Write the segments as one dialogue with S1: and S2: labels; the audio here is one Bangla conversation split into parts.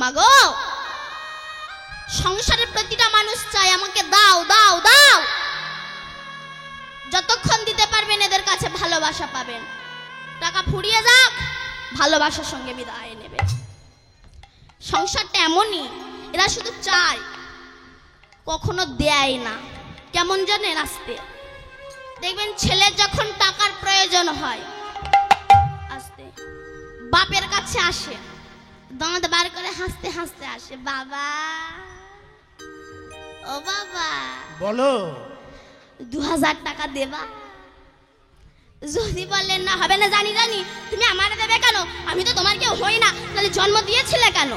S1: মাগো, সংসারের প্রতিটা মানুষ চায় আমাকে দাও দাও দাও। যতক্ষণ দিতে পারবেন এদের কাছে ভালোবাসা পাবেন। টাকা ফুরিয়ে যাক, ভালোবাসার সঙ্গে বিদায় নেবে। সংসারটা এমনই, এরা শুধু চায়, কখনো দেয় না। কেমন জানেন? আসতে দেখবেন ছেলের যখন টাকার প্রয়োজন হয়, আসতে বাপের কাছে আসে, দাঁত বার করে হাসতে হাসতে আসে, বাবা ও বাবা
S2: বলো
S1: 2000 টাকা দেবা। যদি বলেন না হবে না, জানি জানি তুমি আমারে দেবে কেন, আমি তো তোমার কেউ হই না, তাহলে জন্ম দিয়েছিলে কেন?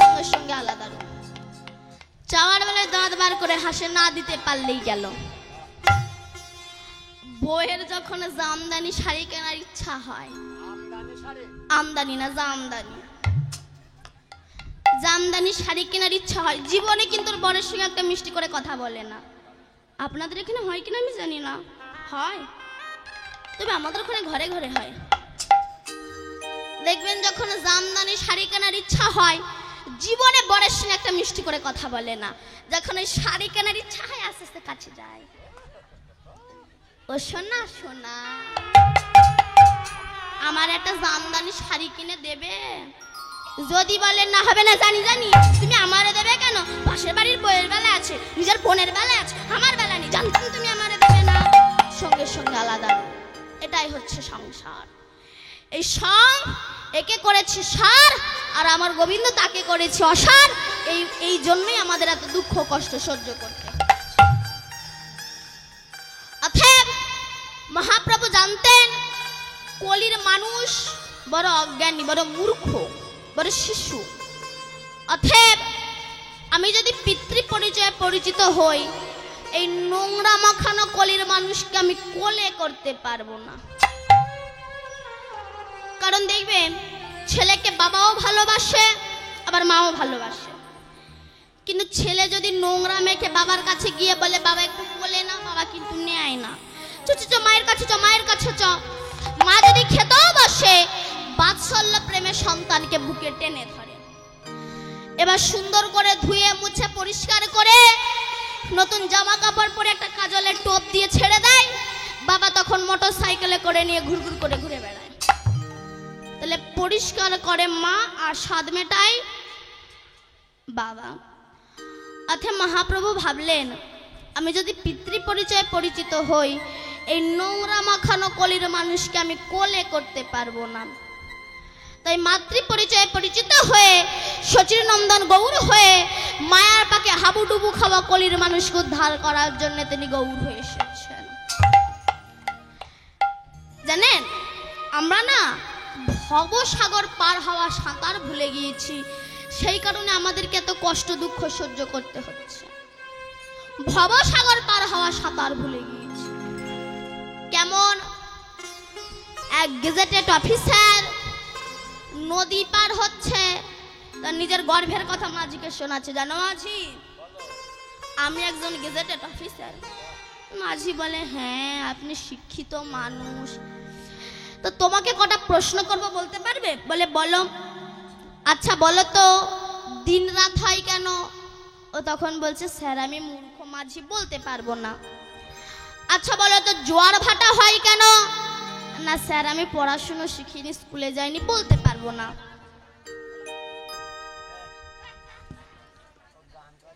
S1: সঙ্গে সঙ্গে আলাদা রূপ। চাওয়ার বেলায় দাঁত বার করে হাসে, না দিতে পারলেই গেল। বউয়ের যখন জামদানি শাড়ি কেনার ইচ্ছা হয়, আমদানি না জামদানি, জামদানি শাড়ি কেনার ইচ্ছা হয়, জীবনে কিন্তু বরের সঙ্গে একটা মিষ্টি করে কথা বলে না। আপনাদের এখানে হয় কিনা আমি জানি না, হয়, তবে আমাদের ওখানে ঘরে ঘরে হয়। দেখবেন যখন জামদানি শাড়ি কেনার ইচ্ছা হয়, জীবনে বরের সঙ্গে একটা মিষ্টি করে কথা বলে না। যখন ওই শাড়ি কেনার ইচ্ছা হয়, আস্তে আস্তে কাছে যায়, ও সোনা সোনা আমার একটা জামদানি শাড়ি কিনে দেবে। যদি বলেন না হবে না, জানি জানি তুমি আমারে দেবে কেন, পাশের বাড়ির বইয়ের বেলা আছে, নিজের বোনের বেলা আছে, আমার বেলা নেই, জানতাম তুমি আমারে দেবে না। সঙ্গে সঙ্গে আলাদা। এটাই হচ্ছে সংসার। এই সং একে করেছে সার, আর আমার গোবিন্দ তাকে করেছে অসার। এই জন্যই আমাদের এত দুঃখ কষ্ট সহ্য করতে। অতএব মহাপ্রভু জানতেন কলির মানুষ বড় অজ্ঞানী, বড় মূর্খ, বড় শিশু। অতএব আমি যদি পিতৃ পরিচয়ে পরিচিত হই, এই নোংরা মাখানো কলির মানুষকে আমি কোলে করতে পারবো না। কারণ দেখবেন ছেলেকে বাবাও ভালোবাসে, আবার মাও ভালোবাসে, কিন্তু ছেলে যদি নোংরা মেখে বাবার কাছে গিয়ে বলে বাবা একটু কোলে না, বাবা কিন্তু নেয় না। চ মায়ের কাছে চ, মায়ের কাছে চ। মা যদি খেতেও বসে, বাৎসল্য প্রেমে সন্তানকে বুকে টেনে ধরে। এবার সুন্দর করে ধুয়ে মুছে পরিষ্কার করে নতুন জামা কাপড় পরে একটা কাজলের টোপ দিয়ে ছেড়ে দেয়। বাবা তখন মোটর সাইকেলে করে নিয়ে ঘুরঘুর করে ঘুরে বেড়ায়। তাহলে পরিষ্কার করে মা, আর স্বাদ মেটায় বাবা। অর্থাৎ মহাপ্রভু ভাবলেন আমি যদি পিতৃ পরিচয়ে পরিচিত হই, এই নোংরা মাখানো কলির মানুষকে আমি কোলে করতে পারবো না। তাই মাতৃ পরিচয়ে পরিচিত হয়ে, শচীর নন্দন গৌর হয়ে, মায়ার পাকে হাবুডুবু খাওয়া কলির মানুষকে উদ্ধার করার জন্য তিনি গৌর হয়ে এসেছেন। জানেন আমরা না ভবসাগর পার হওয়া সাঁতার ভুলে গিয়েছি, সেই কারণে আমাদেরকে এত কষ্ট দুঃখ সহ্য করতে হচ্ছে। ভবসাগর পার হওয়া সাঁতার ভুলে গিয়েছি। কেমন? এক গেজেটেড অফিসার নদী পার হচ্ছে, তার নিজের গর্ভের কথা মাঝিকে শোনাচ্ছে। জানো মাঝি, আমি একজন গেজেটেড অফিসার। মাঝি বলে হ্যাঁ আপনি শিক্ষিত মানুষ, তো তোমাকে কটা প্রশ্ন করব, বলতে পারবে? বলে বলো। আচ্ছা বলো তো দিন রাত হয় কেন? ও তখন বলছে স্যার আমি মূর্খ মাঝি, বলতে পারবো না। আচ্ছা বলো তো জোয়ার ভাটা হয় কেন? না স্যার আমি পড়াশুনো শিখিনি, স্কুলে যাইনি, বলতে পারবো না।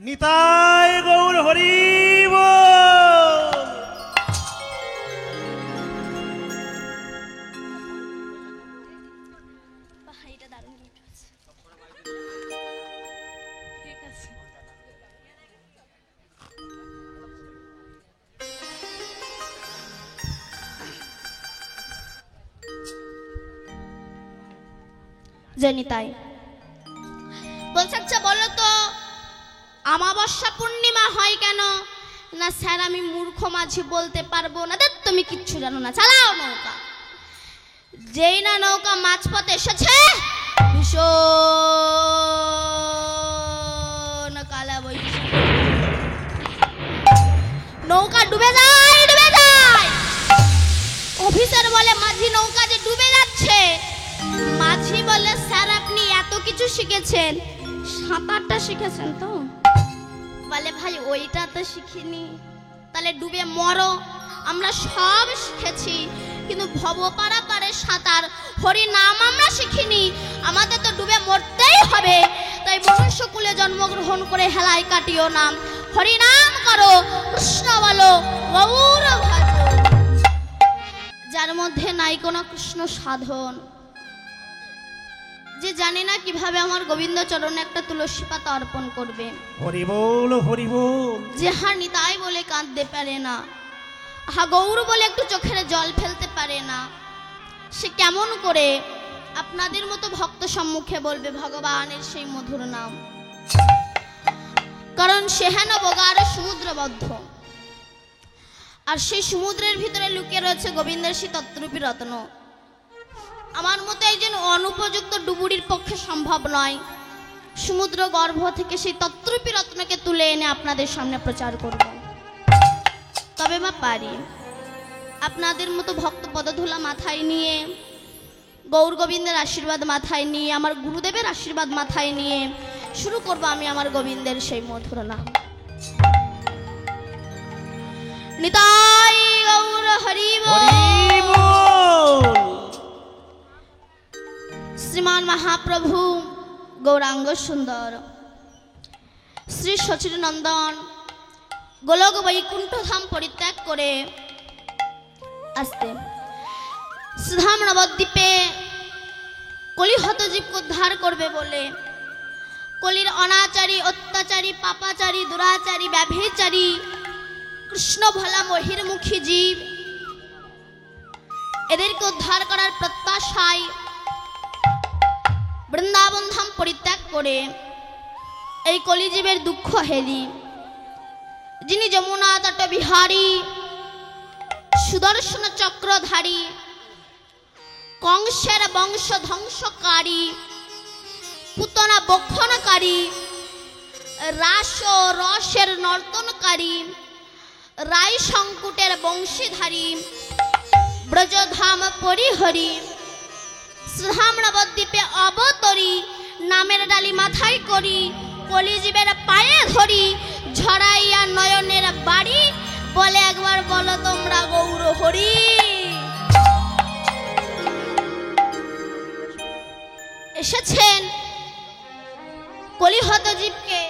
S2: নিতাই গৌর হরি
S1: জনিতাই বলছে আচ্ছা বলো তো অমাবস্যা পূর্ণিমা হয় কেন? না স্যার আমি মূর্খ মাঝি, বলতে পারবো না। দেখ তুমি কিচ্ছু জানো না, চালাও নৌকা। যেই না নৌকা মাঝপথে এসেছে, ভীষণ কালা বৈশাখী, নৌকা ডুবে যায় ডুবে যায়। অফিসার বলে মাঝি নৌকা যে ডুবে যাচ্ছে। মাঝি বলে স্যার আপনি এত কিছু শিখেছেন, সাঁতারটা শিখেছেন তো? বলে ভাই ওইটা তো শিখিনি। তাহলে ডুবে মরো। আমরা সব শিখেছি, কিন্তু ভবপাড়া পারে সাঁতার হরি নাম আমরা শিখিনি। আমাদের তো ডুবে মরতেই হবে। তাই মনুষ্যকুলে জন্মগ্রহণ করে হেলায় কাটিও নাম, হরি নাম করো, কৃষ্ণ বলো, গৌর ভজো। যার মধ্যে নাই কোনো কৃষ্ণ সাধন, যে জানে না কিভাবে আমার গোবিন্দ চরণে একটা তুলসী পাতা অর্পণ করবে,
S2: হরি বল হরি বল।
S1: যে হা নিতাই বলে কাঁদতে পারে না, হা গৌর বলে একটু চোখের জল ফেলতে পারে না, সে কেমন করে আপনাদের মতো ভক্ত সম্মুখে বলবে ভগবানের সেই মধুর নাম? কারণ সে হেন বগার সমুদ্রবদ্ধ, আর সেই সমুদ্রের ভিতরে লুকিয়ে রয়েছে গোবিন্দের সেই তত্ত্বরূপী রত্ন। আমার মতো একজন অনুপযুক্ত ডুবুরির পক্ষে সম্ভব নয় সমুদ্র গর্ভ থেকে সেই তত্ত্বরূপী রত্নকে তুলে এনে আপনাদের সামনে প্রচার করব। তবে মা পারি, আপনাদের মতো ভক্ত পদধূলা মাথায় নিয়ে, গৌর গোবিন্দের আশীর্বাদ মাথায় নিয়ে, আমার গুরুদেবের আশীর্বাদ মাথায় নিয়ে শুরু করব আমি আমার গোবিন্দের সেই মধুর নাম। নিতাই গৌর হরি বল। শ্রীমান মহাপ্রভু গৌরাঙ্গ সুন্দর শ্রী সচির নন্দন গোলক বৈকুণ্ঠ ধাম পরিত্যাগ করে আসতে সুধাম নবদ্বীপে কলিহত জীবকে উদ্ধার করবে বলে কলির অনাচারী, অত্যাচারী, পাপাচারী, দুরাচারী, ব্যভিচারী, কৃষ্ণ ভোলা মহির্মুখী জীব, এদেরকে উদ্ধার করার প্রত্যাশায় বৃন্দাবন ধাম পরিত্যাগ করে এই কলিজীবের দুঃখ হেরি যিনি যমুনা তট বিহারী, সুদর্শন চক্রধারী, কংসের বংশ ধ্বংসকারী, পুতনা বক্ষণকারী, রাস ও রসের নর্তনকারী, রায় সংকুটের বংশীধারী, ব্রজধাম পরিহরি, সুধাম নবদ্বীপে অবতরী, নামের ডালি মাথায় করি, কলিজীবের পায়ে ধরি, ঝরাইয়া নয়নের বাড়ি, বলে একবার বলো তোমরা গৌর হরি। এসেছেন কলিহত জীবকে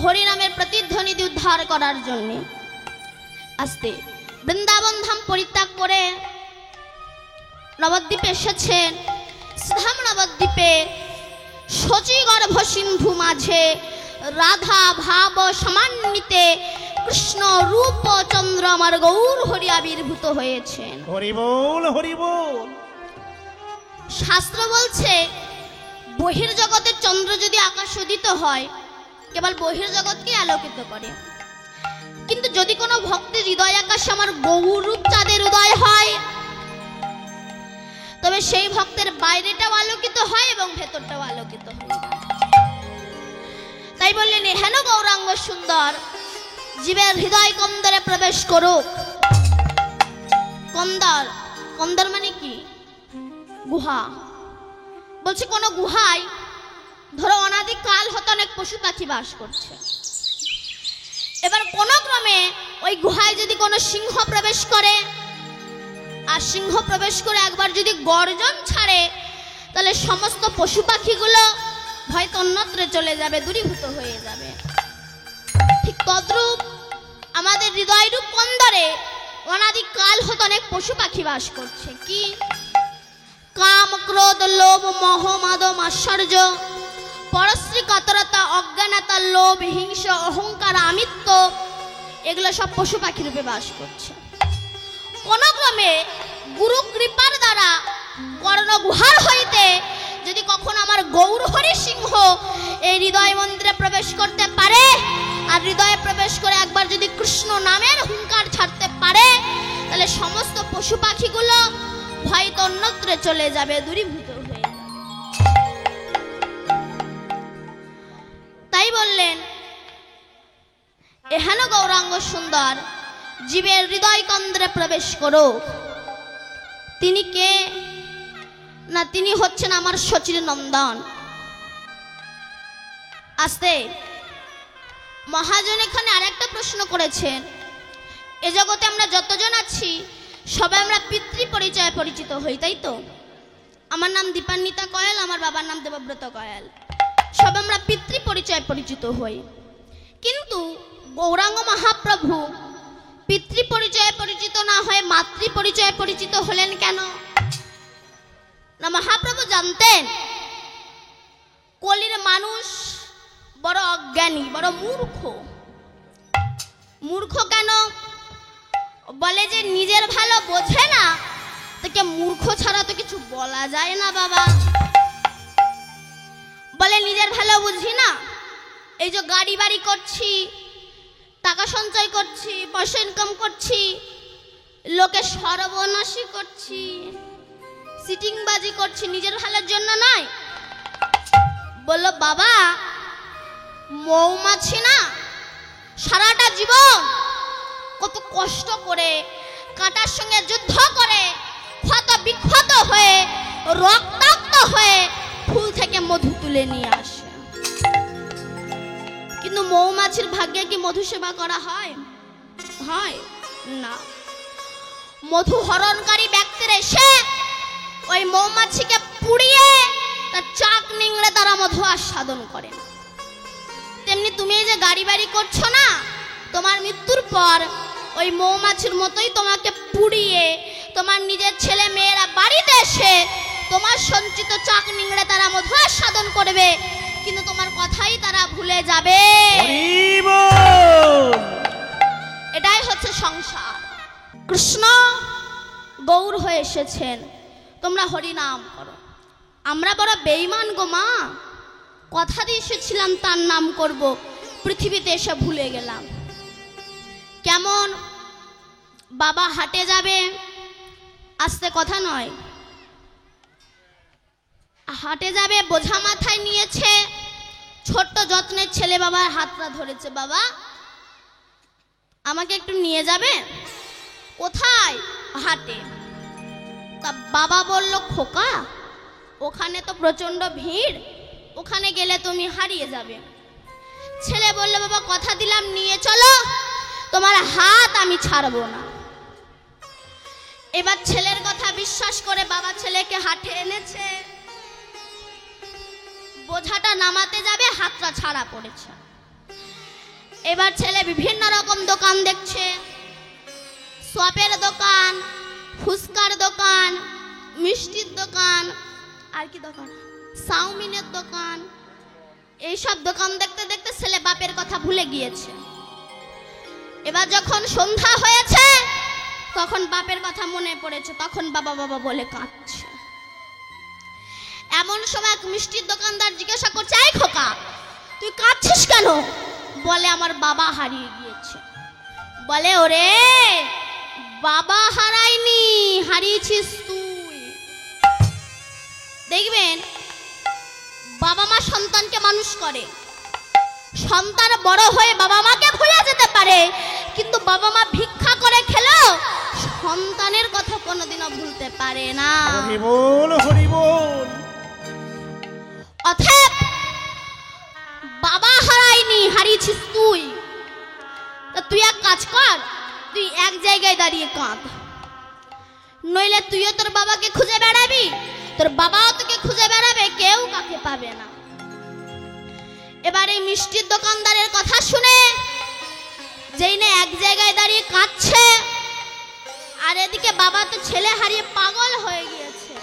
S1: হরিনামের প্রতিধ্বনি দিয়ে উদ্ধার করার জন্য। আসতে বৃন্দাবন ধাম পরিত্যাগ করে নবদ্বীপে এসেছেন। সুধাম নবদ্বীপে শচীগর্ভ সিন্ধু মাঝে রাধা ভাব সমান্বিতে কৃষ্ণ রূপ চন্দ্র আমার গৌর হরি আবির্ভূত হয়েছেন।
S2: হরি বল হরি বল।
S1: শাস্ত্র বলছে বহির্জগতের চন্দ্র যদি আকাশ উদিত হয় কেবল বহির্জগৎকে আলোকিত করে, কিন্তু যদি কোনো ভক্তের হৃদয় আকাশে আমার গৌরূপ চাঁদের উদয় হয় তবে সেই ভক্তের বাইরেটাও আলোকিত হয় এবং ভেতরটাও আলোকিত হয়। তাই বললেন হেন গৌরাঙ্গ সুন্দর জীবের হৃদয় কন্দরে প্রবেশ করুক। কন্দর, কন্দর মানে কি? গুহা। বলছে কোন গুহায় ধরো অনাদিকাল হতে অনেক পশু পাখি বাস করছে, এবার কোন ক্রমে ওই গুহায় যদি কোনো সিংহ প্রবেশ করে, আর সিংহ প্রবেশ করে একবার যদি গর্জন ছাড়ে তাহলে সমস্ত পশু পাখিগুলো হয়তো অন্যত্র চলে যাবে, দূরীভূত হয়ে যাবে। ঠিক তদ্রূপ আমাদের হৃদয় রূপ কন্দরে অনাদিকাল হতে অনেক পশু পাখি বাস করছে। কি? কাম, ক্রোধ, লোভ, মোহ, মাদ, মাৎসর্য, পরশ্রী, কাতরতা, অজ্ঞানতা, লোভ, হিংসা, অহংকার, আমিত্ব, এগুলো সব পশু পাখি রূপে বাস করছে। কোন ক্রমে গুরু কৃপার দ্বারা কর্ণ গুহার হইতে যদি কখনো আমার গৌর হরি সিংহ এই হৃদয় মন্দিরে প্রবেশ করতে পারে, আর হৃদয়ে প্রবেশ করে একবার যদি কৃষ্ণ নামের হুঙ্কার ছাড়তে পারে, তাহলে সমস্ত পশু পাখিগুলো হয়তো অন্যত্র চলে যাবে, দূরীভূত হয়ে যাবে। তাই বললেন এহেন গৌরাঙ্গ সুন্দর জীবের হৃদয় কন্দ্রে প্রবেশ করো। তিনি কে? না, তিনি হচ্ছেন আমার সচির নন্দন। আস্তে মহাজন এখানে আরেকটা প্রশ্ন করেছেন, এ জগতে আমরা যতজন আছি সবাই আমরা পিতৃ পরিচয়ে পরিচিত হই, তাই তো? আমার নাম দীপান্বিতা কয়াল, আমার বাবার নাম দেবব্রত কয়াল। সবাই আমরা পিতৃ পরিচয়ে পরিচিত হই, কিন্তু গৌরাঙ্গ মহাপ্রভু পিতৃ পরিচয়ে পরিচিত না হয়ে মাতৃ পরিচয়ে পরিচিত হলেন কেন? না মহাপ্রভু জানতেন কলির মানুষ বড় অজ্ঞানী, বড় মূর্খ। মূর্খ কেন? বলে যে নিজের ভালো বোঝে না, তাকে মূর্খ ছাড়া তো কিছু বলা যায় না বাবা। বলে নিজের ভালো বুঝি না, এই যে গাড়ি বাড়ি করছি, টাকা সঞ্চয় করছি, পয়সা ইনকাম করছি, লোকে সর্বনাশী করছি, সিটিংবাজি করছি, নিজের ভালোর জন্য নয়। বললো বাবা, মৌমাছি না সারাটা জীবন কত কষ্ট করে কাঁটার সঙ্গে যুদ্ধ করে ক্ষত বিক্ষত হয়ে রক্তাক্ত হয়ে ফুল থেকে মধু তুলে নিয়ে আসে, কিন্তু মৌমাছির ভাগ্যে কি মধু সেবা করা হয়? হয় না। মধু হরণকারী ব্যক্তিরা এসে ওই মৌমাছিকে পুড়িয়ে তার চাক নিংড়ে তারা মধু আস্বাদন করেন। তেমনি তুমি এই যে গাড়ি বাড়ি করছো না, তোমার মৃত্যুর পর ওই মৌমাছির মতোই তোমাকে পুড়িয়ে তোমার নিজের ছেলে মেয়েরা বাড়িতে এসে তোমার সঞ্চিত চাক নিংড়ে তারা মধু আস্বাদন করবে, কিন্তু তোমার কথাই তারা ভুলে যাবে।
S2: হরি বল।
S1: এটাই হচ্ছে সংসার। কৃষ্ণ গৌর হয়ে এসেছেন, তোমরা হরি নাম করো। আমরা বড় বেঈমান গো মা, কথা দিয়ে এসেছিলাম তার নাম করব, পৃথিবীতে এসে ভুলে গেলাম। কেমন বাবা হাটে যাবে, আস্তে কথা নয়, হাটে যাবে বোঝা মাথায় নিয়েছে, ছোট্ট যত্নের ছেলে বাবার হাতটা ধরেছে, বাবা আমাকে একটু নিয়ে যাবে? কোথায়? হাটে। তা বাবা বলল, খোকা ওখানে তো প্রচন্ড ভিড়, ওখানে গেলে তুমি হারিয়ে যাবে। ছেলে বলল, বাবা কথা দিলাম নিয়ে চলো, তোমার হাত আমি ছাড়বো না। এবার ছেলের কথা বিশ্বাস করে বাবা ছেলেকে হাটে এনেছে, বোঝাটা নামাতে যাবে, হাতটা ছাড়া পড়েছে। এবার ছেলে বিভিন্ন রকম দোকান দেখছে, শপের দোকান, ফুচকার দোকান, মিষ্টির দোকান, আর কি দোকান, চাউমিনের দোকান, এইসব দোকান দেখতে দেখতে ছেলে বাপের কথা ভুলে গিয়েছে। এবার যখন সন্ধ্যা হয়েছে তখন বাপের কথা মনে পড়েছে, তখন বাবা বাবা বলে কাঁদছে। এমন সময় এক মিষ্টির দোকানদার জিজ্ঞাসা করছে, এই খোকা তুই কাঁদছিস কেন? বলে আমার বাবা হারিয়ে গিয়েছে। বলে ওরে বাবা হারায়নি, হারিয়েছিস তুই। দেখবেন বাবা মা সন্তানকে মানুষ করে, সন্তান বড় হয়ে বাবা মাকে ভুলে যেতে পারে, কিন্তু বাবা মা ভিক্ষা করে খেলেও সন্তানের কথা কোনোদিনও ভুলতে পারে না।
S2: হরি বল, হরি বল।
S1: অতএব বাবা হারায়নি, হারিয়েছিস তুই। তা তুই এক কাজ কর, তুই এক জায়গায় দাঁড়িয়ে কাঁদ, নইলে তুইও তোর বাবাকে খুঁজে বেড়াবি, তোর বাবাও তোকে খুঁজে বেড়াবে, কেউ কাকে পাবে না। এবার এই মিষ্টির দোকানদারের কথা শুনে যেই না এক জায়গায় দাঁড়িয়ে কাঁদছে, আর এদিকে বাবা তো ছেলে হারিয়ে পাগল হয়ে গিয়েছে।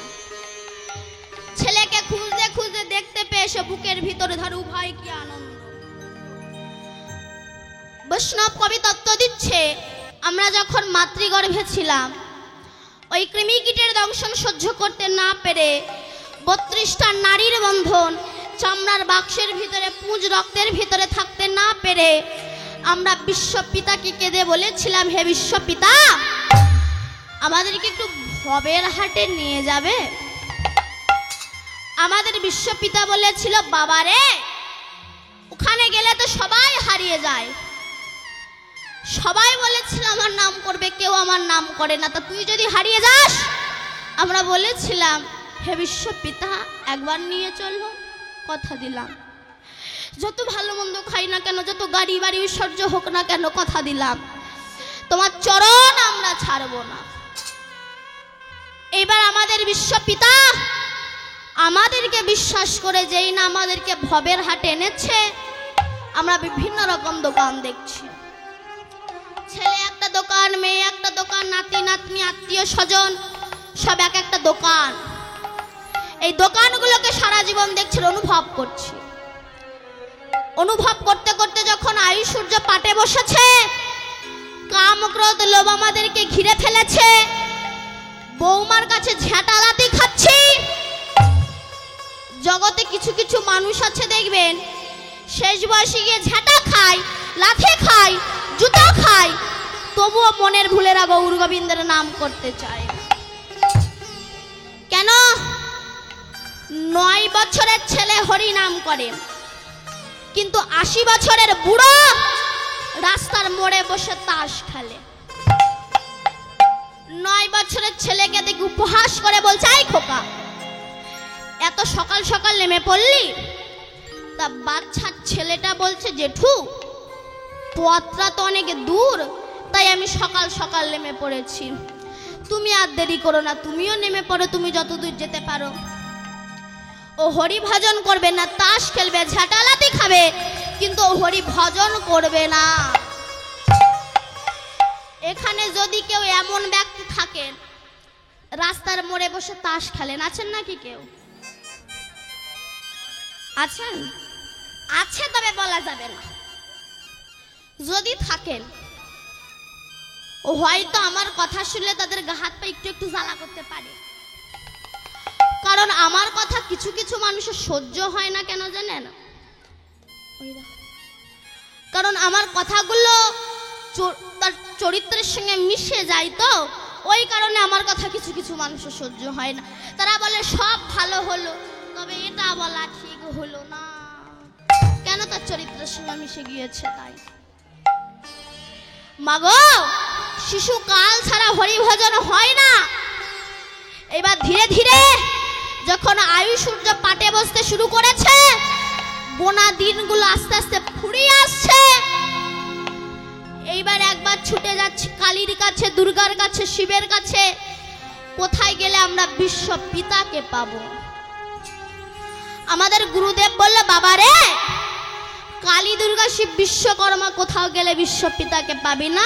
S1: ছেলেকে খুঁজতে খুঁজতে দেখতে পেয়ে সে বুকের ভিতরে ধরে উভয় কি আনন্দ। বৈষ্ণব কবি তত্ত্ব দিচ্ছে, আমরা যখন মাতৃগর্ভে ছিলাম, ওই কৃমিকীটের দংশন সহ্য করতে না পেরে 32টা নারীর বন্ধন চামড়ার বাক্সের ভিতরে পুঁজ রক্তের ভিতরে থাকতে না পেরে আমরা বিশ্বপিতাকে কেঁদে বলেছিলাম, হে বিশ্বপিতা আমাদেরকে একটু ভবের হাটে নিয়ে যাবে। আমাদের বিশ্বপিতা বলেছিল, বাবারে ওখানে গেলে তো সবাই হারিয়ে যায়, সবাই বলেছিল আমার নাম করবে, কেউ আমার নাম করে না, তা তুই যদি হারিয়ে যাস। আমরা বলেছিলাম, হে বিশ্বপিতা একবার নিয়ে চলো, কথা দিলাম। যত ভালো মন্দ খাই না কেন, যত গাড়ি বাড়ি ঐশ্বর্য হোক না কেন, কথা দিলাম তোমার চরণ আমরা ছাড়ব না। এবার আমাদের বিশ্বপিতা আমাদেরকে বিশ্বাস করে যেই না আমাদেরকে ভবের হাটে এনেছে, আমরা বিভিন্ন রকম দোকান দেখছি। ছেলে একটা দোকান, মেয়ে একটা দোকান, নাতি নাতনি আত্মীয় স্বজন সব এক একটা দোকান। এই দোকানগুলোকে সারা জীবন দেখছি, অনুভব করছি। অনুভব করতে করতে যখন আয়ু সূর্য পাটে বসেছে, কাম ক্রোধ লোভ আমাদেরকে ঘিরে ফেলেছে, বৌমার কাছে ঝাঁটালাতি খাচ্ছি। জগতে কিছু কিছু মানুষ আছে দেখবেন, শেষ বয়সে গিয়ে ঝাঁটা খায়, লাথি খায়, জুতো খায়, তবুও মনের ভুলেরা গৌর গোবিন্দের নাম করতে চায়। কেন? 9 বছরের ছেলে হরি নাম করে, কিন্তু 80 বছরের বুড়ো রাস্তার মোড়ে বসে তাস খেলে। 9 বছরের ছেলেকে দেখে উপহাস করে বলছে, আই খোকা, এত সকাল সকাল নেমে পড়লি? তা বাচ্চার ছেলেটা বলছে, জেঠু পথটা তো অনেক দূর, তাই আমি সকাল সকাল নেমে পড়েছি। তুমি আর দেরি করো না, তুমিও নেমে পড়ো, তুমি যত দূর যেতে পারো। ও হরি ভজন করবে না, তাস খেলবে, ঝাঁটালাতি খাবে, কিন্তু ও হরি ভজন করবে না। এখানে যদি কেউ এমন ব্যক্তি থাকেন রাস্তার মোড়ে বসে তাস খেলেন, আছেন নাকি কেউ? আছেন? আছে, তবে বলা যাবে না। যদি থাকেন, ও হয়তো আমার কথা শুনলে তাদের গা হাত পা একটু একটু জ্বালা করতে পারে। কারণ আমার কথা কিছু কিছু মানুষের সহ্য হয় না, কেন জানেন? কারণ আমার কথাগুলো তার চরিত্রের সঙ্গে মিশে যায়, তো ওই কারণে আমার কথা কিছু কিছু মানুষের সহ্য হয় না। তারা বলে সব ভালো হলো, তবে এটা বলা ঠিক হলো না। কেন? তার চরিত্রের সঙ্গে মিশে গিয়েছে তাই। মাগো, শিশুকাল ছাড়া হরিভজন হয় না। এবার ধীরে ধীরে যখন আয়ু সূর্য পাটে বসতে শুরু করেছে, বোনা দিনগুলো আস্তে আস্তে ফুরিয়ে আসছে। এইবার একবার ছুটে যাচ্ছি কালীর কাছে, দুর্গার কাছে, শিবের কাছে। কোথায় গেলে আমরা বিশ্ব পিতাকে পাবো? আমাদের গুরুদেব বলল, বাবা রে, কালী দুর্গা শিব বিশ্বকর্মা কোথাও গেলে বিশ্ব পিতাকে পাবি না।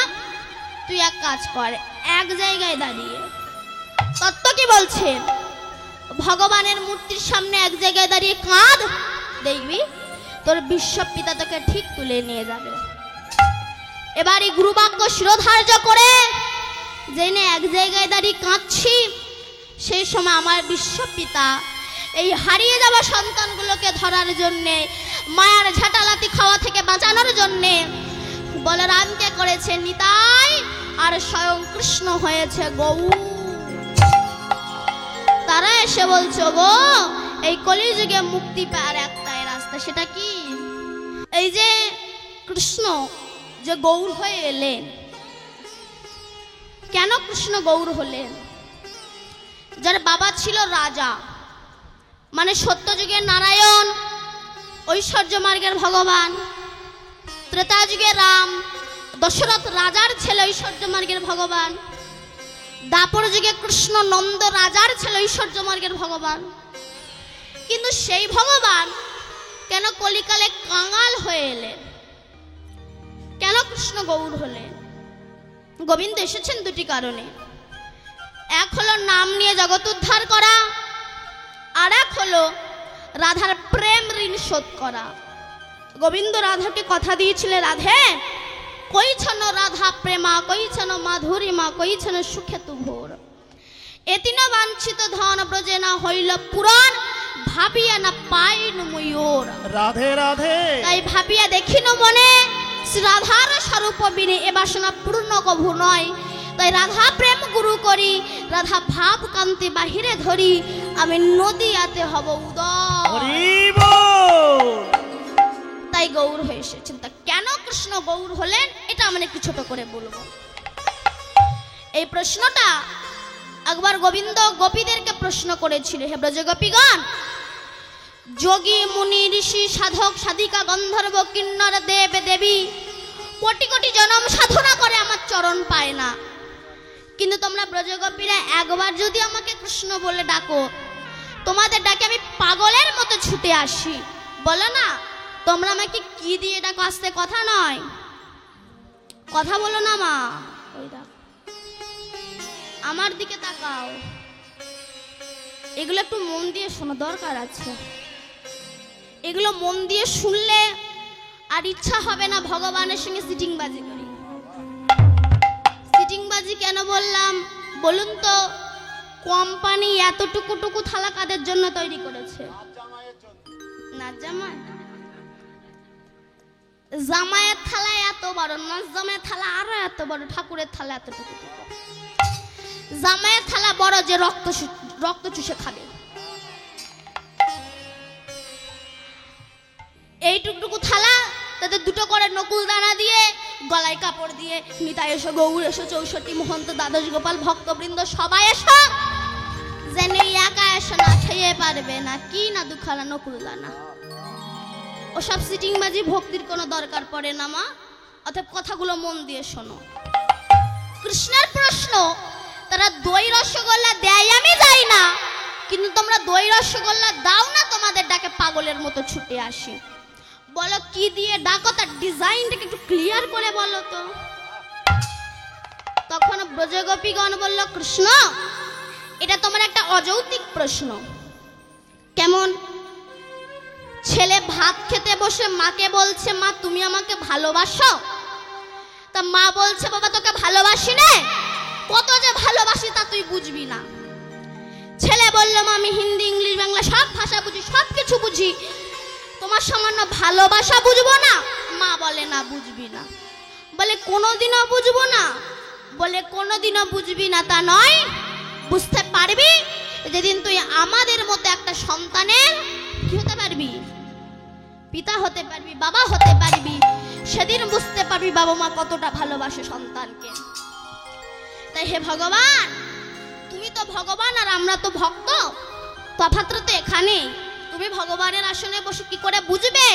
S1: তুই এক কাজ কর, এক জায়গায় দাঁড়িয়ে। তত্ত্ব কি বলছেন? ভগবানের মূর্তির সামনে এক জায়গায় দাঁড়িয়ে কাঁদ, দেখবি তোর বিশ্ব পিতা তোকে ঠিক তুলে নিয়ে যাবে। এবার এই গুরুবাক্য শিরোধার্য করে জেনে এক জায়গায় দাঁড়িয়ে কাঁদছি, সেই সময় আমার বিশ্ব পিতা এই হারিয়ে যাওয়া সন্তানগুলোকে ধরার জন্যে, মায়ার ঝাঁটালাতি খাওয়া থেকে বাঁচানোর জন্যে বলরামকে করেছে নিতাই, আর স্বয়ং কৃষ্ণ হয়েছে গৌর। তারা এসে বলছো, গো এই কলিযুগে মুক্তি পাওয়ার একটাই রাস্তা, সেটা কি? এই যে কৃষ্ণ যে গৌর হয়ে এলেন। কেন কৃষ্ণ গৌর হলেন? যার বাবা ছিল রাজা, মানে সত্যযুগের নারায়ণ, ঐশ্বর্য মার্গের ভগবান, ত্রেতা যুগে রাম, দশরথ রাজার ছেলে ঐশ্বর্য মার্গের ভগবান, দাপর যুগে কৃষ্ণ নন্দ রাজার ছেলে ঐশ্বর্য মার্গের ভগবান। কিন্তু সেই ভগবান কেন কলিকালে কাঙাল হয়ে এলেন? কেন কৃষ্ণ গৌর হলেন? গোবিন্দ এসেছেন দুটি কারণে। এক হলো নাম নিয়ে জগৎ উদ্ধার করা, আর এক হলো রাধার প্রেম ঋণ শোধ করা। গোবিন্দ রাধাকে কথা দিয়েছিলেন, রাধে কইছন রাধা প্রেমা, কইছন মাধুরীমা, কইছন সুখে তু ভোর। এতিন বাঞ্ছিত ধন ব্রজে না হইল পুরাণ, ভাবিয়া না পাইন ময়ূর।
S2: রাধে রাধে।
S1: তাই ভাবিয়া দেখিন মনে, শ্রী রাধার স্বরূপ বিনে এ বাসনা পূর্ণ কভু নয়। তাই রাধা প্রেম গুরু করি, রাধা ভাব কান্তি বাহিরে ধরি, আমি নদীয়াতে হব উদয়।
S2: হরি বল।
S1: তাই গৌর হয়ে এসেছেন। তা কেন কৃষ্ণ গৌর হলেন, এটা আমরা একটু ছোট করে বলবো। এই প্রশ্নটা একবার গোবিন্দ গোপীদেরকে প্রশ্ন করেছিল, হে ব্রজ গোপীগণ, যোগী মুনি ঋষি সাধক সাধিকা গন্ধর্ব কিন্নর দেব দেবী কোটি কোটি জনম সাধনা করে আমার চরণ পায় না, কিন্তু তোমরা ব্রজগোপীরা একবার যদি আমাকে কৃষ্ণ বলে ডাকো, তোমাদের ডাকে আমি পাগলের মতো ছুটে আসি। বলো না তোমরা আমাকে কি দিয়ে ডাকো, আসতে কথা নয়, কথা বলো না মা। ওই দেখো আমার দিকে তাকাও, এগুলো একটু মন দিয়ে শোনো, দরকার আছে। এগুলো মন দিয়ে শুনলে আর ইচ্ছা হবে না ভগবানের সঙ্গে সিটিংবাজি করি। সিটিংবাজি কেন বললাম বলুন তো? কোম্পানি এতটুকু টুকু থালা কাদের জন্য তৈরি করেছে? নাচ জামাই। জামাইয়ের থালা এত বড়, নাচ জামাইয়ের থালা আরো এত বড়, ঠাকুরের থালা এতটুকু। জামাইয়ের থালা বড় যে রক্ত চুষে খাবে, এইটুকু থালা তাতে দুটো করে নকুল দানা দিয়ে গলায় কাপড় দিয়ে নিতাই এসো, গৌর এসো, 64 মহন্ত, দ্বাদশ গোপাল, ভক্তবৃন্দ সবাই এসো, যেন একা এসো না, খেয়ে পারবে না, কি না দুখানা নকুল দানা। ওসব সিটিংবাজি ভক্তির কোনো দরকার পড়ে না মা। অতএব কথাগুলো মন দিয়ে শোনো। কৃষ্ণের প্রশ্ন, তারা দই রসগোল্লা দেয় আমি যাই না, কিন্তু তোমরা দই রসগোল্লা দাও না, তোমাদের ডাকে পাগলের মতো ছুটে আসি। বলো কি দিয়ে ডাকো, তার ডিজাইনটাকে একটু ক্লিয়ার করে বলো তো। তখন ব্রজগোপীগণ বলল, কৃষ্ণ এটা তোমার একটা অযৌক্তিক প্রশ্ন। কেমন? ছেলে ভাত খেতে বসে মাকে বলছে, মা তুমি আমাকে ভালোবাসো? তা মা বলছে, বাবা তোকে ভালোবাসি না, কত যে ভালোবাসি তা তুই বুঝবি না। ছেলে বলল, মা আমি হিন্দি ইংলিশ বাংলা সব ভাষা বুঝি, সব কিছু বুঝি, তোমার সামান্য ভালোবাসা বুঝবো না? মা বলে, না বুঝবি না। বলে কোনোদিনও বুঝবো না? বলে কোনোদিনও বুঝবি না তা নয়, বুঝতে পারবি যেদিন তুই আমাদের মতো একটা সন্তানের কি হতে পারবি, পিতা হতে পারবি, বাবা হতে পারবি, সেদিন বুঝতে পারবি বাবা মা কতটা ভালোবাসে সন্তানকে। তাই হে ভগবান, তুমি তো ভগবান আর আমরা তো ভক্ত, তফাৎটা তো এখানে। তুমি ভগবানের আসনে বসে কি করে বুঝবে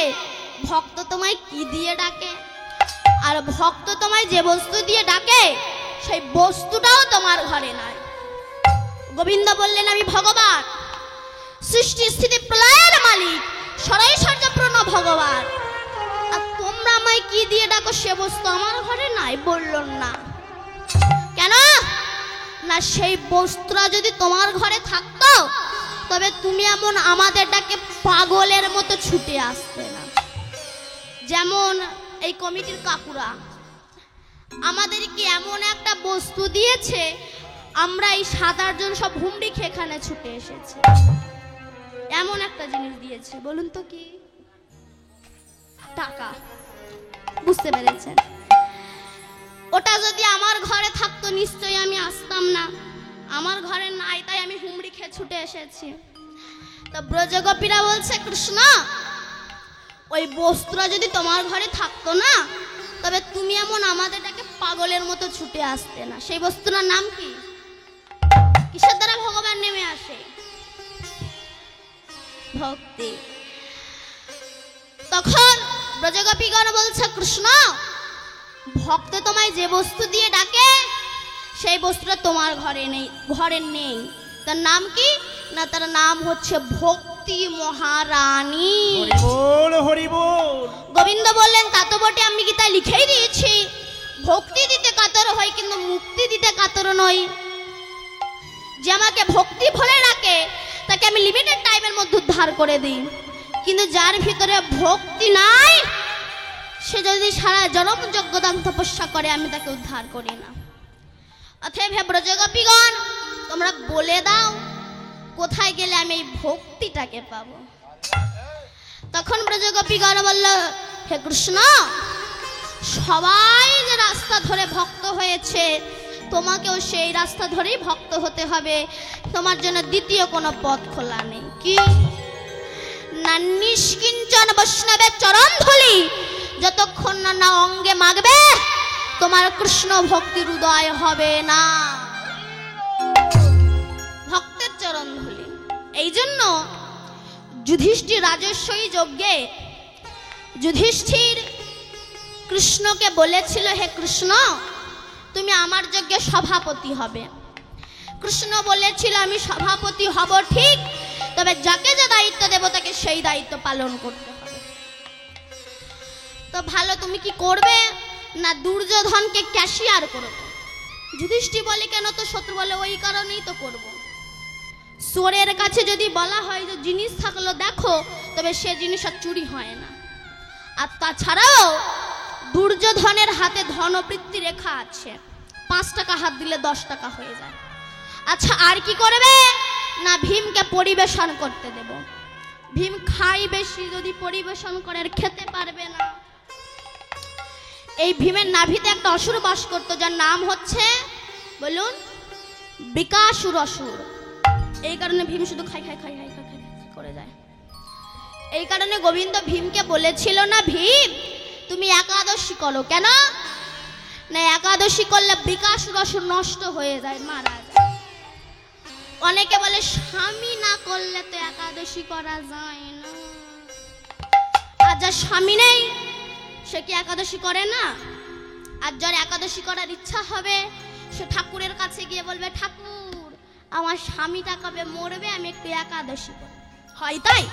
S1: ভক্ত তোমায় কি দিয়ে ডাকে? আর ভক্ত তোমায় যে বস্তু দিয়ে ডাকে সেই বস্তুটাও তোমার ঘরে নাই। গোবিন্দ বললেন, আমি ভগবান, সৃষ্টি স্থিতি প্রলয়ের মালিক, সরৈশ্বর্যপূর্ণ ভগবান, আর তোমরা আমায় কি দিয়ে ডাকো সে বস্তু আমার ঘরে নাই। বললেন না কেন? না সেই বস্তুটা যদি তোমার ঘরে থাকতো তবে তুমি এমন আমাদের ডাকে পাগলের মতো ছুটে আসতে না। যেমন এই কমিটির কাকুরা আমাদেরকে এমন একটা বস্তু দিয়েছে, আমরা এই 7-8 জন সব হুমড়ি খেয়ে এখানে ছুটে এসেছি। এমন একটা জিনিস দিয়েছে, বলুন তো কি? টাকা। বুঝতে পেরেছেন? ওটা যদি আমার ঘরে থাকতো নিশ্চয়ই আমি আসতাম না, আমার ঘরে নাই, তাই আমি হুমড়ি খেয়ে ছুটে এসেছি। তো ব্রজগোপীরা বলছে, কৃষ্ণ ওই বস্তুটা যদি তোমার ঘরে থাকতো না তবে তুমি এমন আমাদেরটাকে পাগলের মতো ছুটে আসতে না। সেই বস্তুটার নাম কি? কিসের দ্বারা ভগবান নেমে আসে? ভক্তি। তখন ব্রজগোপীগণ বলছে, কৃষ্ণ ভক্ত তোমায় যে বস্তু দিয়ে ডাকে সেই বস্তুটা তোমার ঘরে নেই। তার নাম কি? না তার নাম হচ্ছে ভক্তি মহারানী।
S2: হরি বল, হরি বল।
S1: গোবিন্দ বললেন, তা তো বটে, আমি গীতায় লিখেই দিয়েছি, ভক্তি দিতে কাতর হয় কিন্তু মুক্তি দিতে কাতর নই। যে আমাকে ভক্তি ভরে রাখে তাকে আমি লিমিটেড টাইমের মধ্যে উদ্ধার করে দিই, কিন্তু যার ভিতরে ভক্তি নাই সে যদি সারা জনম যজ্ঞদান তপস্যা করে আমি তাকে উদ্ধার করি না। অতএব হে ব্রজগোপীগণ, তোমরা বলে দাও কোথায় গেলে আমি এই ভক্তিটাকে পাবো। তখন ব্রজগোপীগণ বলল, হে কৃষ্ণ সবাই যে রাস্তা ধরে ভক্ত হয়েছে তোমাকেও সেই রাস্তা ধরেই ভক্ত হতে হবে, তোমার জন্য দ্বিতীয় কোনো পথ খোলা নেই। কি না? নিষ্কিঞ্চন বৈষ্ণবের চরণ ধুলি যতক্ষণ না অঙ্গে মাগবে তোমার কৃষ্ণ ভক্তির উদয় হবে না। ভক্তের চরণ ধুলি। এই জন্য যুধিষ্ঠির রাজস্বী যজ্ঞে যুধিষ্ঠির কৃষ্ণকে বলেছিল, হে কৃষ্ণ, তুমি আমার যজ্ঞে সভাপতি হবে। কৃষ্ণ বলেছিল, আমি সভাপতি হব ঠিক, তবে যাকে যে দায়িত্ব দেব তাকে সেই দায়িত্ব পালন করতে হবে। তো ভালো, তুমি কি করবে? না দুর্যোধনকে ক্যাশিয়ার করবে। যুধিষ্ঠির বলে, কেন? তো শত্রু বলে, ওই কারণেই তো করব। চোরের কাছে যদি বলা হয় যে জিনিস থাকলো দেখো, তবে সে জিনিস আর চুরি হয় না। আর তাছাড়াও দুর্যোধনের হাতে ধনবৃত্তি রেখা আছে, 5 টাকা হাত দিলে 10 টাকা হয়ে যায়। আচ্ছা, আর কি করবে? না ভীমকে পরিবেশন করতে দেব। ভীম খাই বেশি, যদি পরিবেশন করে আর খেতে পারবে না। এই ভীমের নাভিতে একটা অসুর বাস করতো, যার নাম হচ্ছে, বলুন, বৃকাসুর অসুর। এই কারণে ভীম শুধু খাই খাই খাই খাই খাই খাই করে যায়। এই কারণে গোবিন্দ ভীমকে বলেছিল, না ভীম, তুমি একাদশী করো। কেন? না একাদশী করলে বৃকাসুর অসুর নষ্ট হয়ে যায়, মারা যায়। অনেকে বলে স্বামী না করলে তো একাদশী করা যায় না। আর যার স্বামী নেই সে কি একাদশী করে না? আর যার একাদশী করার ইচ্ছা হবে সে ঠাকুরের কাছে গিয়ে বলবে, ঠাকুর, আমার স্বামীটা কবে মরবে, আমি একটু একাদশী করব। হয় তাই?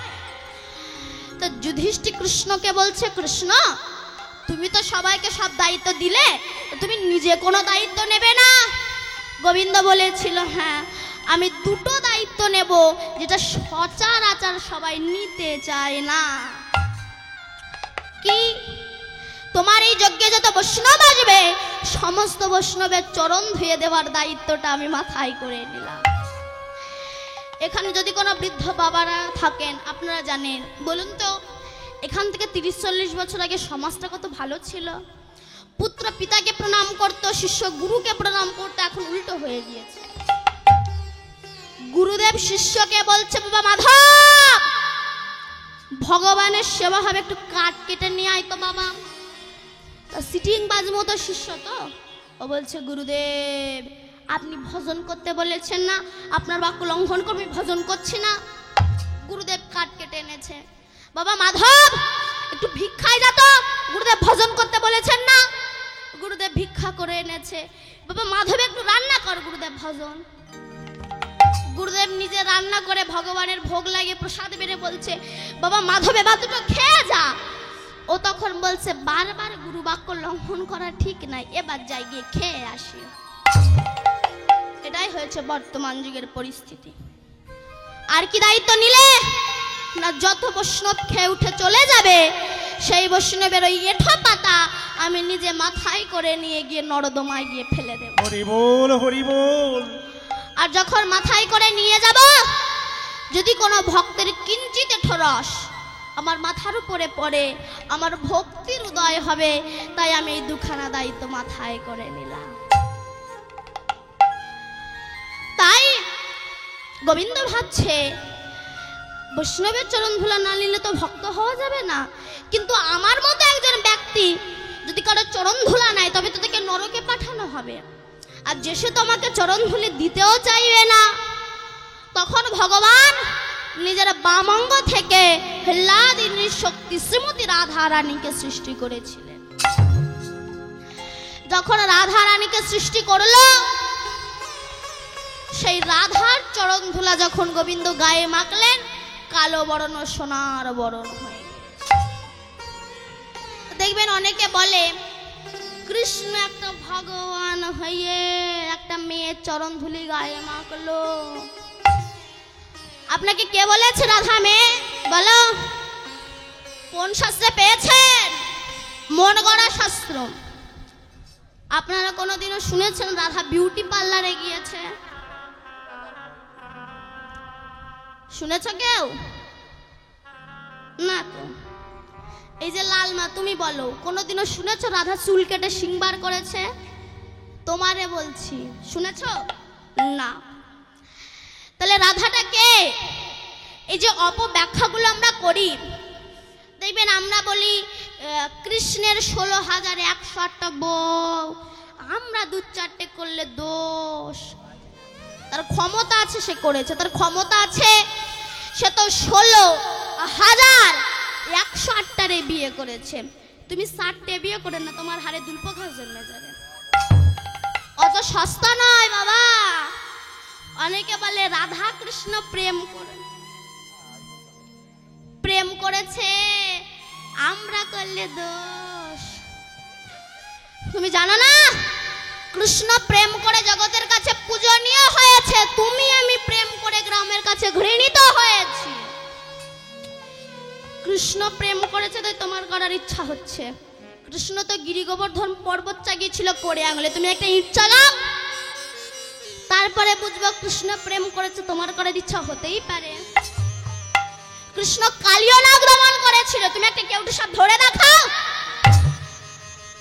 S1: তো যুধিষ্ঠির কৃষ্ণকে বলছে, কৃষ্ণ, তুমি তো সবাইকে সব দায়িত্ব দিলে, তুমি নিজে কোনো দায়িত্ব নেবে না? গোবিন্দ বলেছিল, হ্যাঁ, আমি দুটো দায়িত্ব নেব, যেটা সচরাচর সবাই নিতে চায় না। কি? তোমার এই যজ্ঞে যত বৈষ্ণব আসবে, সমস্ত বৈষ্ণবের চরণ ধুয়ে দেওয়ার দায়িত্বটা আমি মাথায় করে নিলাম। এখানে যদি কোনো বৃদ্ধ বাবারা থাকেন, আপনারা জানেন, বলুন তো, এখান থেকে 30-40 বছর আগে সমাজটা কত ভালো ছিল। পুত্র পিতাকে প্রণাম করতো, শিষ্য গুরুকে প্রণাম করতো। এখন উল্টো হয়ে গিয়েছে। গুরুদেব শিষ্যকে বলছে, বাবা মাধব, ভগবানের সেবা হবে, একটু কাঠ কেটে নিয়ে আয় তো বাবা। সিটিং বাজ মতো শিষ্য তো, ও বলছে, গুরুদেব, আপনি ভজন করতে বলেছেন না, আপনার বাক্য লঙ্ঘন করে ভজন করছি না। গুরুদেব কাঠ কেটে এনেছে। বাবা মাধব, একটু ভিক্ষায় যা তো, গুরুদেব ভজন করতে বলেছেন না। গুরুদেব ভিক্ষা করে এনেছে। বাবা মাধব, একটু রান্না কর, গুরুদেব ভজন। গুরুদেব নিজে রান্না করে ভগবানের ভোগ লাগিয়ে প্রসাদ বেড়ে বলছে, বাবা মাধব, এবার দুটো খেয়ে যা। ও তখন বলছে, বারবার গুরু বাক্য লঙ্ঘন করা ঠিক নাই, এবার যাই গিয়ে খেয়ে আসি। এটাই হয়েছে বর্তমান যুগের পরিস্থিতি। আর কি দায়িত্ব নিলে? না যত বৈষ্ণব খেয়ে উঠে চলে যাবে, সেই বৈষ্ণবের ওই এঁঠো পাতা আমি নিজে মাথায় করে নিয়ে গিয়ে নর্দমায় গিয়ে ফেলে দেব।
S2: হরি বল, হরি বল।
S1: আর যখন মাথায় করে নিয়ে যাব, যদি কোনো ভক্তের কিঞ্চিত এঁঠো রস আমার মাথার উপরে পড়ে, আমার ভক্তির উদয় হবে। তাই আমি এই দুখানা দায়িত্ব মাথায় করে নিলাম। তাই গোবিন্দ ভাবছে, বৈষ্ণবের চরণ ধুলা না নিলে তো ভক্ত হওয়া যাবে না। কিন্তু আমার মতো একজন ব্যক্তি যদি কারো চরণ ধুলা নেয়, তবে তো তাকে নরকে পাঠানো হবে। আর যে সে তোমাকে চরণ ধুলি দিতেও চাইবে না, তখন ভগবান নিজের বাম অঙ্গ থেকে হ্লাদিনীর শক্তি শ্রীমতী রাধা রানীকে সৃষ্টি করেছিলেন। যখন রাধা রানীকে সৃষ্টি করলো, সেই রাধার চরণ ধুলা যখন গোবিন্দ গায়ে মাখলেন, কালো বরণ ও সোনার বরণ হয়ে গেছে। দেখবেন অনেকে বলে, কৃষ্ণ একটা ভগবান হয়ে একটা মেয়ের চরণ ধুলি গায়ে মাখলো। আপনাকে কে বলেছে রাধা মেয়ে? বলো, কোন শাস্ত্রে পেয়েছেন? মন গড়া শাস্ত্র। আপনারা কোনোদিনও শুনেছেন রাধা বিউটি পার্লারে গিয়েছে? শুনেছ কেউ? না তো। এই যে লাল মা, তুমি বলো, কোনোদিনও শুনেছ রাধা চুল কেটে সিংবার করেছে? তোমারে বলছি, শুনেছ? না। তাহলে রাধাটা কে? এই যে অপব্যাখ্যাগুলো আমরা করি, দেখবেন আমরা বলি কৃষ্ণের 16,108টা বউ, আমরা 2-4টে করলে দোষ। তার ক্ষমতা আছে, সে করেছে, তার ক্ষমতা আছে, সে তো 16 হাজার 108টারে বিয়ে করেছে, তুমি 60টে বিয়ে করে না, তোমার হাড়ে দুল্প ঘাস জন্মে যাবে। অত সস্তা নয় বাবা। অনেকে বলে রাধা কৃষ্ণ প্রেম করেছে, আমরা করলে দোষ। তুমি জানো না কৃষ্ণ প্রেম করে জগতের কাছে পূজনীয় হয়েছে, তুমি আমি প্রেম করে গ্রামের কাছে ঘৃণিত হয়েছি। কৃষ্ণ প্রেম করেছে তাই তোমার করার ইচ্ছা হচ্ছে। কৃষ্ণ তো গিরি গোবর্ধন পর্বত চাগিয়েছিল করে আঙুলে, তুমি একটা ইট চালাও, তারপরে বুঝবো কৃষ্ণ প্রেম করেছে, তোমার করার ইচ্ছা হতেই পারে। কৃষ্ণ কালিয় নাগ দমন করেছিল, তুমি একটা কেউটু সাপ ধরে দেখাও,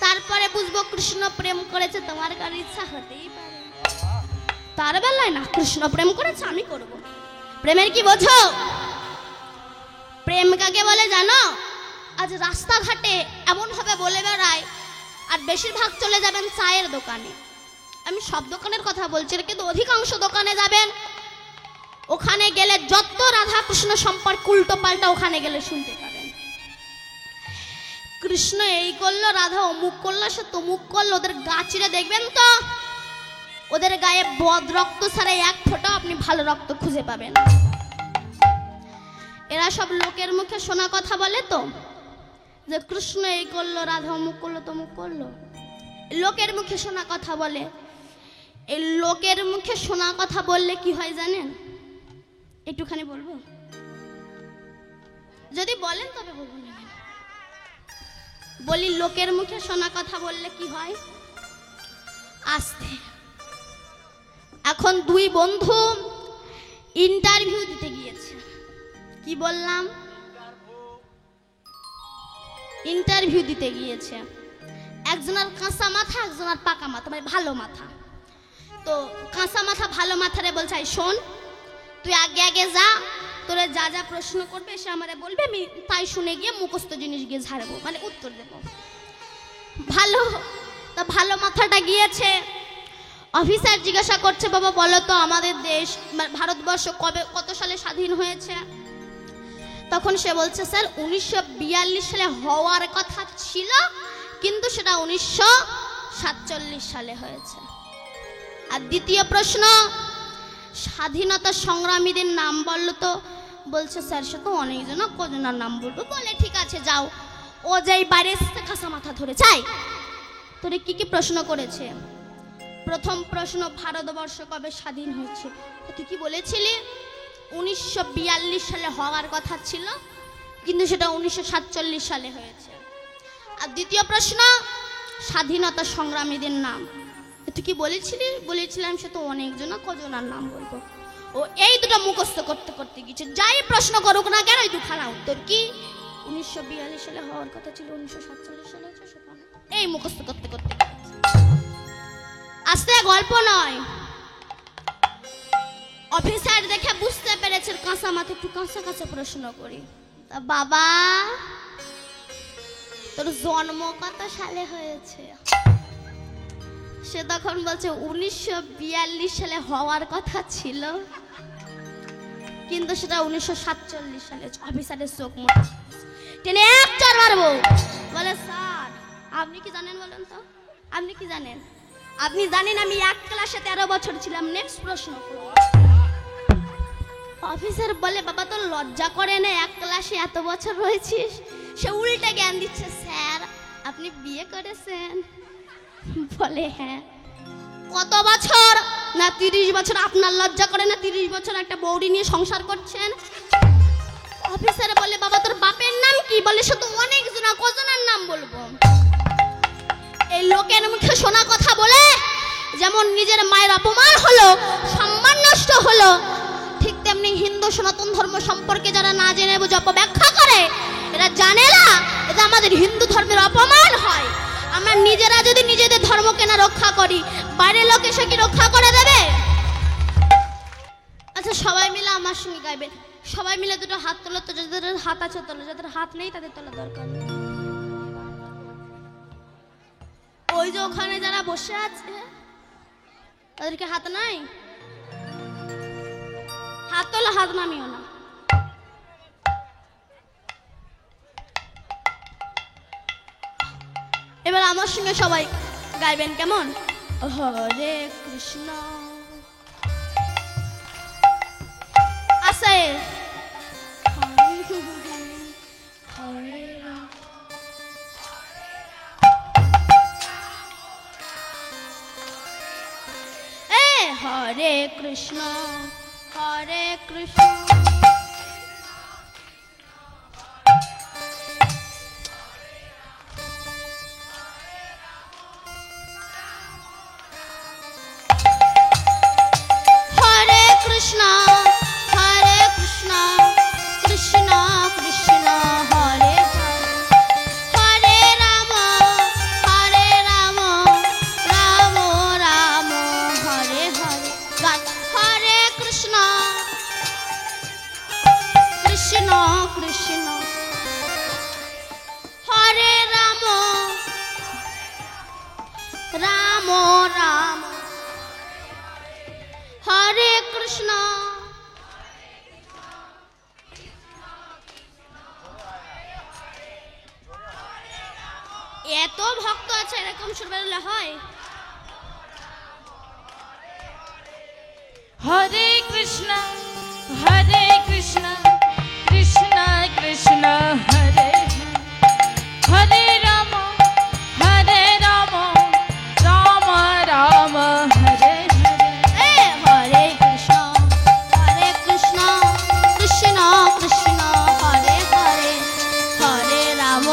S1: তারপরে বুঝবো কৃষ্ণ প্রেম করেছে, তোমার করার ইচ্ছা হতেই পারে। তার বেলায় না, কৃষ্ণ প্রেম করেছে আমি করব। প্রেমের কি বোঝো? প্রেম কাকে বলে জানো? আজ রাস্তাঘাটে এমন ভাবে বলে বেড়ায়, আর বেশিরভাগ চলে যাবেন চায়ের দোকানে, আমি সব দোকানের কথা বলছি না, কিন্তু অধিকাংশ দোকানে যাবেন, ওখানে গেলে যত রাধা কৃষ্ণ সম্পর্ক উল্টো পাল্টা ওখানে গেলে শুনতে পাবেন। কৃষ্ণ এই করলো, রাধা অমুক করলো, সে তমুক করলো। ওদের গা চিরে দেখবেন তো, ওদের গায়ে বদ রক্ত ছাড়া এক ফোঁটা আপনি ভালো রক্ত খুঁজে পাবেন। এরা সব লোকের মুখে শোনা কথা বলে তো, যে কৃষ্ণ এই করলো, রাধা অমুক করলো তমুক করলো। লোকের মুখে শোনা কথা বলে। এই লোকের মুখে শোনা কথা বললে কি হয় জানেন? একটুখানি বলবো, যদি বলেন তবে বলবো না। বলি লোকের মুখে শোনা কথা বললে কি হয়? আস্তে। এখন দুই বন্ধু ইন্টারভিউ দিতে গিয়েছে। কি বললাম? ইন্টারভিউ দিতে গিয়েছে। একজনের কাঁচা মাথা, একজনের পাকা মাথা, মানে ভালো মাথা। তো কাঁচা মাথা ভালো মাথারে বলছে, শোন তুই আগে আগে যা, তোরে যা যা প্রশ্ন করবে সে আমারে বলবে, আমি তাই শুনে গিয়ে মুখস্থ জিনিস গিয়ে ঝাড়বো, মানে উত্তর দেবো। ভালো মাথাটা গিয়েছে। অফিসার জিজ্ঞাসা করছে, বাবা বলো তো আমাদের দেশ ভারতবর্ষ কত সালে স্বাধীন হয়েছে? তখন সে বলছে, স্যার 1942 সালে হওয়ার কথা ছিল, কিন্তু সেটা 1947 সালে হয়েছে। আর দ্বিতীয় প্রশ্ন, স্বাধীনতা সংগ্রামীদের নাম বললো তো? বলছে, স্যার সে তো অনেকজন, কজনের নাম বলবো? বলে ঠিক আছে যাও। ও যেই বাইরে খাসা মাথা ধরে চাই, তোরে কি কি প্রশ্ন করেছে? প্রথম প্রশ্ন, ভারতবর্ষ কবে স্বাধীন হয়েছে? তুই কি বলেছিলি? 1942 সালে হওয়ার কথা ছিল, কিন্তু সেটা 1947 সালে হয়েছে। আর দ্বিতীয় প্রশ্ন, স্বাধীনতা সংগ্রামীদের নাম তুই কি বলেছিলি? বলেছিলাম সে তো অনেকজন, কজনের নাম বলবো? ও এই দুটো মুখস্থ করতে করতে গেছে। যাই প্রশ্ন করুক না কেন, এই দুখানা উত্তর কি 1942 সালে হওয়ার কথা ছিল, 1947 সালে হয়েছে, সেটা এই মুখস্থ করতে করতে আস্তে। গল্প নয়। অফিসার দেখে বুঝতে পেরেছে কাঁচা মাথা, একটু কাঁচা কাঁচা প্রশ্ন করি। তা বাবা তোর জন্ম কত সালে হয়েছে? সে তখন বলছে 1942 সালে হওয়ার কথা ছিল, কিন্তু সেটা 1947 সালে। অফিসারের চোখ মোটা টেনে এক চড় মারবো। বলে, স্যার আপনি কি জানেন বলেন তো? আপনি কি জানেন? আপনি জানেন আমি এক ক্লাসে 13 বছর ছিলাম। নেক্সট প্রশ্ন করুন। অফিসার বলে, বাবা তোর লজ্জা করে না, এক ক্লাসে এত বছর রয়েছিস? সে উল্টে জ্ঞান দিচ্ছে, স্যার আপনি বিয়ে করেছেন? বলে, হ্যাঁ। কত বছর? না 30 বছর। আপনার লজ্জা করে না 30 বছর একটা বৌড়ি নিয়ে সংসার করছেন? অফিসার বলে, বাবা তোর বাপের নাম কি? বলে, সে তো অনেকজন, কজনের নাম বলবো? এই লোকের মুখে শোনা কথা বলে যেমন নিজের মায়ের অপমান হলো, সম্মান নষ্ট হলো, ঠিক তেমনি হিন্দু সনাতন ধর্ম সম্পর্কে যারা না জেনে বুঝে অপব্যাখ্যা করে, এরা জানে না এটা আমাদের হিন্দু ধর্মের অপমান হয়। আমরা নিজেরা যদি নিজেদের ধর্মকে না রক্ষা করি, বাইরের লোক এসে কি রক্ষা করে দেবে? আচ্ছা সবাই মিলে আমার সঙ্গে গাইবেন। সবাই মিলে দুটো হাত তোলো তো, যাদের হাত আছে তোলো, যাদের হাত নেই তাদের তোলা দরকার নেই। ওই যে ওখানে যারা বসে আছে তাদেরকে হাত নাই? হাত তোলো, হাত নামিও না। আমার সঙ্গে সবাই গাইবেন, কেমন? হরে কৃষ্ণ আসে হরে রাম। হরে কৃষ্ণ হরে কৃষ্ণ হরে কৃষ্ণ হরে কৃষ্ণ কৃষ্ণ কৃষ্ণ হরে হরে রাম রাম রাম হরে হরে। হরে কৃষ্ণ কৃষ্ণ কৃষ্ণ হরে রাম রাম রাম হরে কৃষ্ণ। এত ভক্ত আছে, এরকম সুর বেরোলে হয়?
S3: হরে কৃষ্ণ কৃষ্ণ কৃষ্ণ হরে হরে রাম রাম রাম হরে হরে।
S1: হরে কৃষ্ণ কৃষ্ণ কৃষ্ণ হরে হরে হরে রাম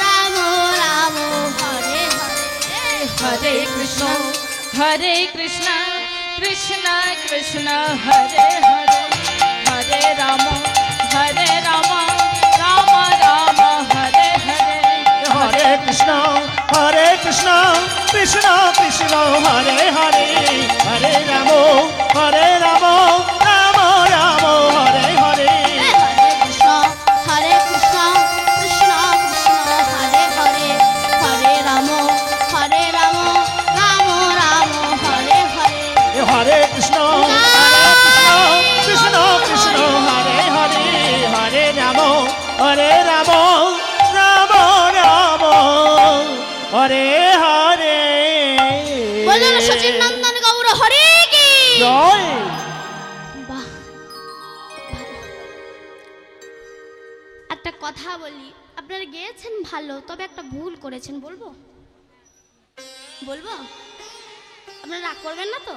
S1: রাম রাম হরে হরে।
S3: হরে কৃষ্ণ কৃষ্ণ কৃষ্ণ হরে হরে হরে রাম রাম রাম হরে হরে।
S2: হরে কৃষ্ণ কৃষ্ণ কৃষ্ণ হরে হরে হরে রাম রাম রাম হরে হরে।
S1: হরে কৃষ্ণ কৃষ্ণ কৃষ্ণ হরে হরে হরে রাম রাম রাম হরে হরে।
S2: হরে কৃষ্ণ কৃষ্ণ কৃষ্ণ হরে হরে হরে রাম রাম রাম হরে হরে।
S1: বলুন সচিন নন্দন গৌর হরে কি
S2: জয়।
S1: বাহ, ভালো। একটা কথা বলি, আপনারা গেয়েছেন ভালো, তবে একটা ভুল করেছেন। বলবো বলবো আপনারা রাগ করবেন না তো?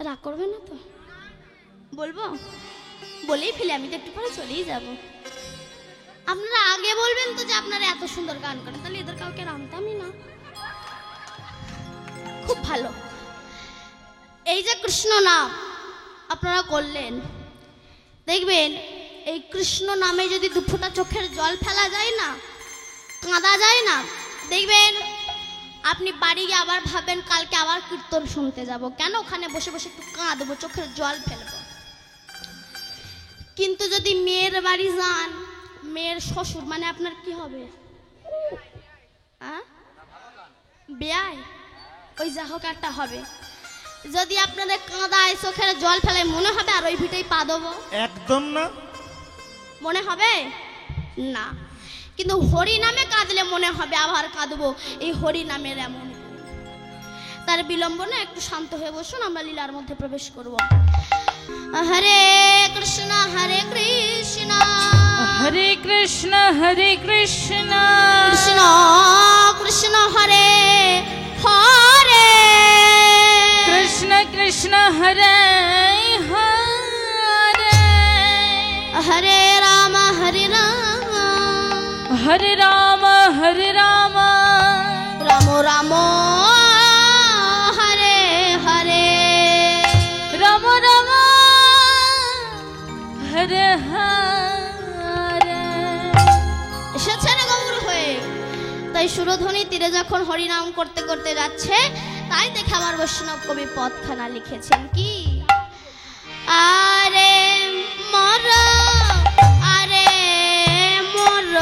S1: রাগ করবেন না তো? বলবো? বলেই ফেলে, আমি তো একটু পরে চলেই যাব। আপনারা আগে বলবেন তো যে আপনারা এত সুন্দর গান করেন, তাহলে এদের কাউকে রামতামই না। খুব ভালো। এই যে কৃষ্ণ নাম আপনারা করলেন, দেখবেন এই কৃষ্ণ নামে যদি দুফোঁটা চোখের জল ফেলা যায় না, কাঁদা যায় না, দেখবেন আপনি বাড়ি গিয়ে আবার ভাবেন কালকে আবার কীর্তন শুনতে যাব। কেন? ওখানে বসে বসে একটু কাঁদবো, চোখের জল ফেলবো। কিন্তু যদি মেয়ের বাড়ি যান, মেয়ের শ্বশুর মানে আপনার কি হবে? বিয়ায় ওই যা হোক একটা হবে। যদি আপনাদের কাঁদায় চোখের জল ফেলায়, মনে হবে আর ওই ভিটেই পা দেবো?
S2: একদম না।
S1: মনে হবে না। কিন্তু হরি নামে কাঁদলে মনে হবে আবার কাঁদবো, এই হরি নামের এমন। তার বিলম্ব না, একটু শান্ত হয়ে বসুন, আমরা লীলার মধ্যে প্রবেশ করব। হরে কৃষ্ণ কৃষ্ণ
S3: হরে কৃষ্ণ কৃষ্ণ
S1: কৃষ্ণ হরে হরে
S3: কৃষ্ণ কৃষ্ণ হরে হরে
S1: হরে রাম হরে রাম রাম রাম হরে হরে
S3: রাম রাম হরে হরে।
S1: এসেছেন গৌর হয়ে। তাই সুরধ্বনি তীরে যখন হরিনাম করতে করতে যাচ্ছে, তাই দেখে আমার বৈষ্ণব কবি পদখানা লিখেছেন কি, আরে মর আরে মর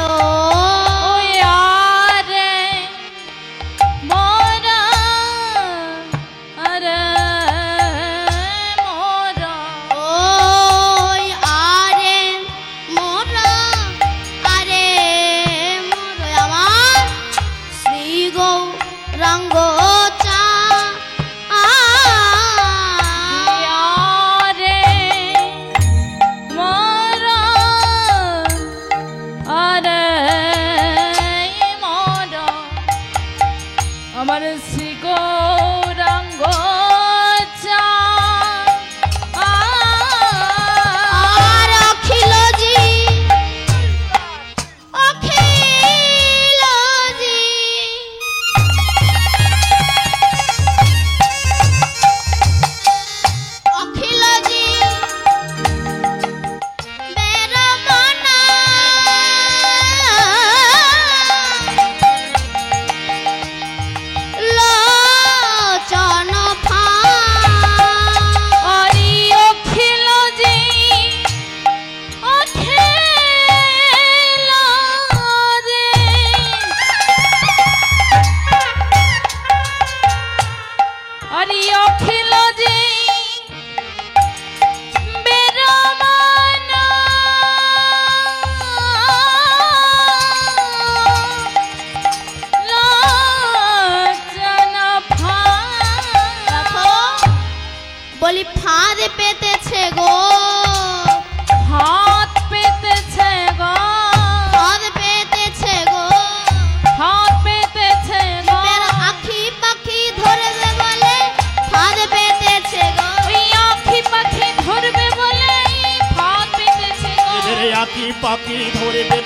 S3: ওই আরে মোরা আরে মোরা
S1: ওই আরে মর আরে মর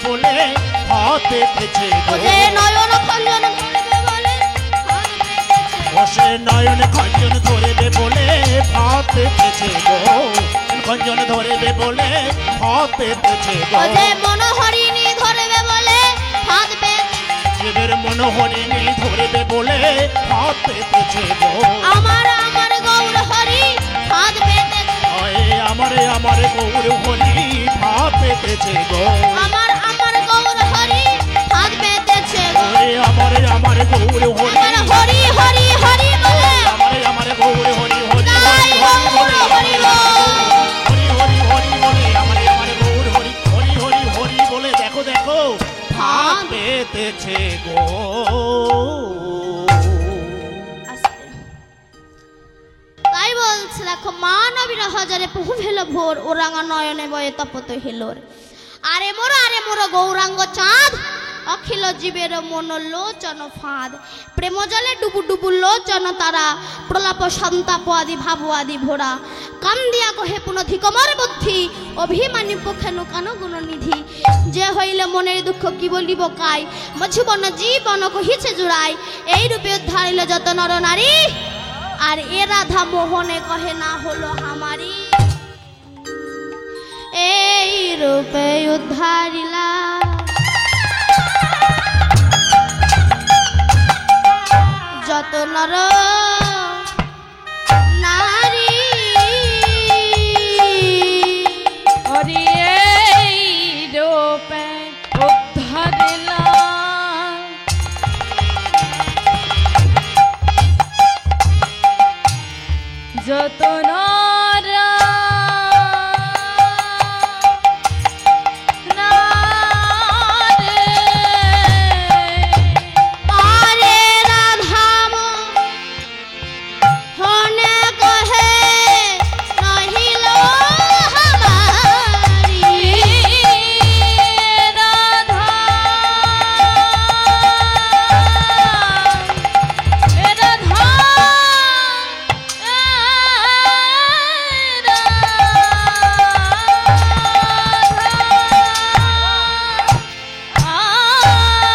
S2: বলে হাত পেতেছে গো।
S1: ওরে নয়ন খঞ্জন ধরবে বলে হাত পেতেছে।
S2: বসে নয়ন খঞ্জন ধরবে বলে হাত পেতেছে গো। খঞ্জন ধরবে বলে হাত পেতেছে গো।
S1: ওরে মনোহরিণী ধরবে বলে হাত পেতেছে।
S2: জীবের মনোহরিণী ধরবে বলে হাত পেতেছে গো।
S1: আমার আমার গৌর হরি হাত পেতেছে।
S2: আমার গৌর হরি হাত পেতেছে গো।
S1: আমার আমার গৌর হরি হাত পেতেছে গো।
S2: আমার গৌর হরি
S1: আমার হরি হরি হরি বলে
S2: আমার গৌর হরি হরি
S1: জয় গৌর হরি বল।
S2: হরি হরি হরি বলে আমার গৌর হরি হরি হরি হরি বলে দেখো দেখো হাত পেতেছে গো।
S1: আস্তে। তাই বলছে দেখো মানবীর হাজারে বহু ভেল ভোর ও রাঙা নয়নে বয়ে তপত হেলোর। আরে মোর গৌরাঙ্গ চাঁদ অখিল জীবের মন লোচন ফাঁদ। প্রেম জলে ডুবু ডুবু লোচন তারা প্রলাপ সন্তাপ আদি ভাবু আদি ভোরা। কান দিয়া কহে পুনধি কমর বুদ্ধি অভিমানী পক্ষেনু কান গুণ নিধি। যে হইলে মনের দুঃখ কি বলিব কাই মঝুবন জীবন কহিছে জুড়াই। এই রূপে উদ্ধারিল যত নর নারী আর এ রাধা মোহনে কহে না হলো হামারি। এই রূপে উদ্ধারিলা যত নর নারী।
S3: হরি এই রূপে উদ্ধারিলা যত নর নারী।
S1: আরে রাধা মোহনে কহে নহিল হামারি।
S3: রাধা রাধা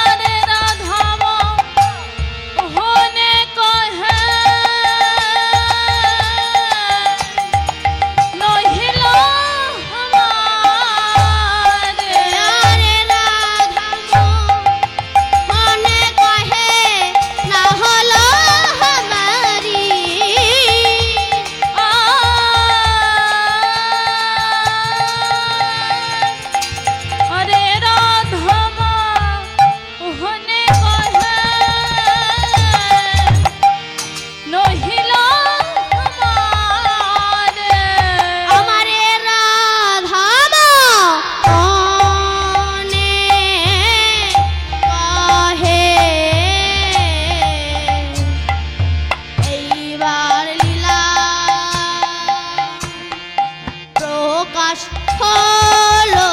S3: আরে রাধা মোহনে কহে নহিল হামারে।
S1: আরে রাধা মোহনে কহে না হলো হামারি।
S3: আরে রাধা মোহনে কহে নহিল হামারে।
S1: আমারে রাধা মোহনে কহে এইবার লীলা প্রকাশ হলো।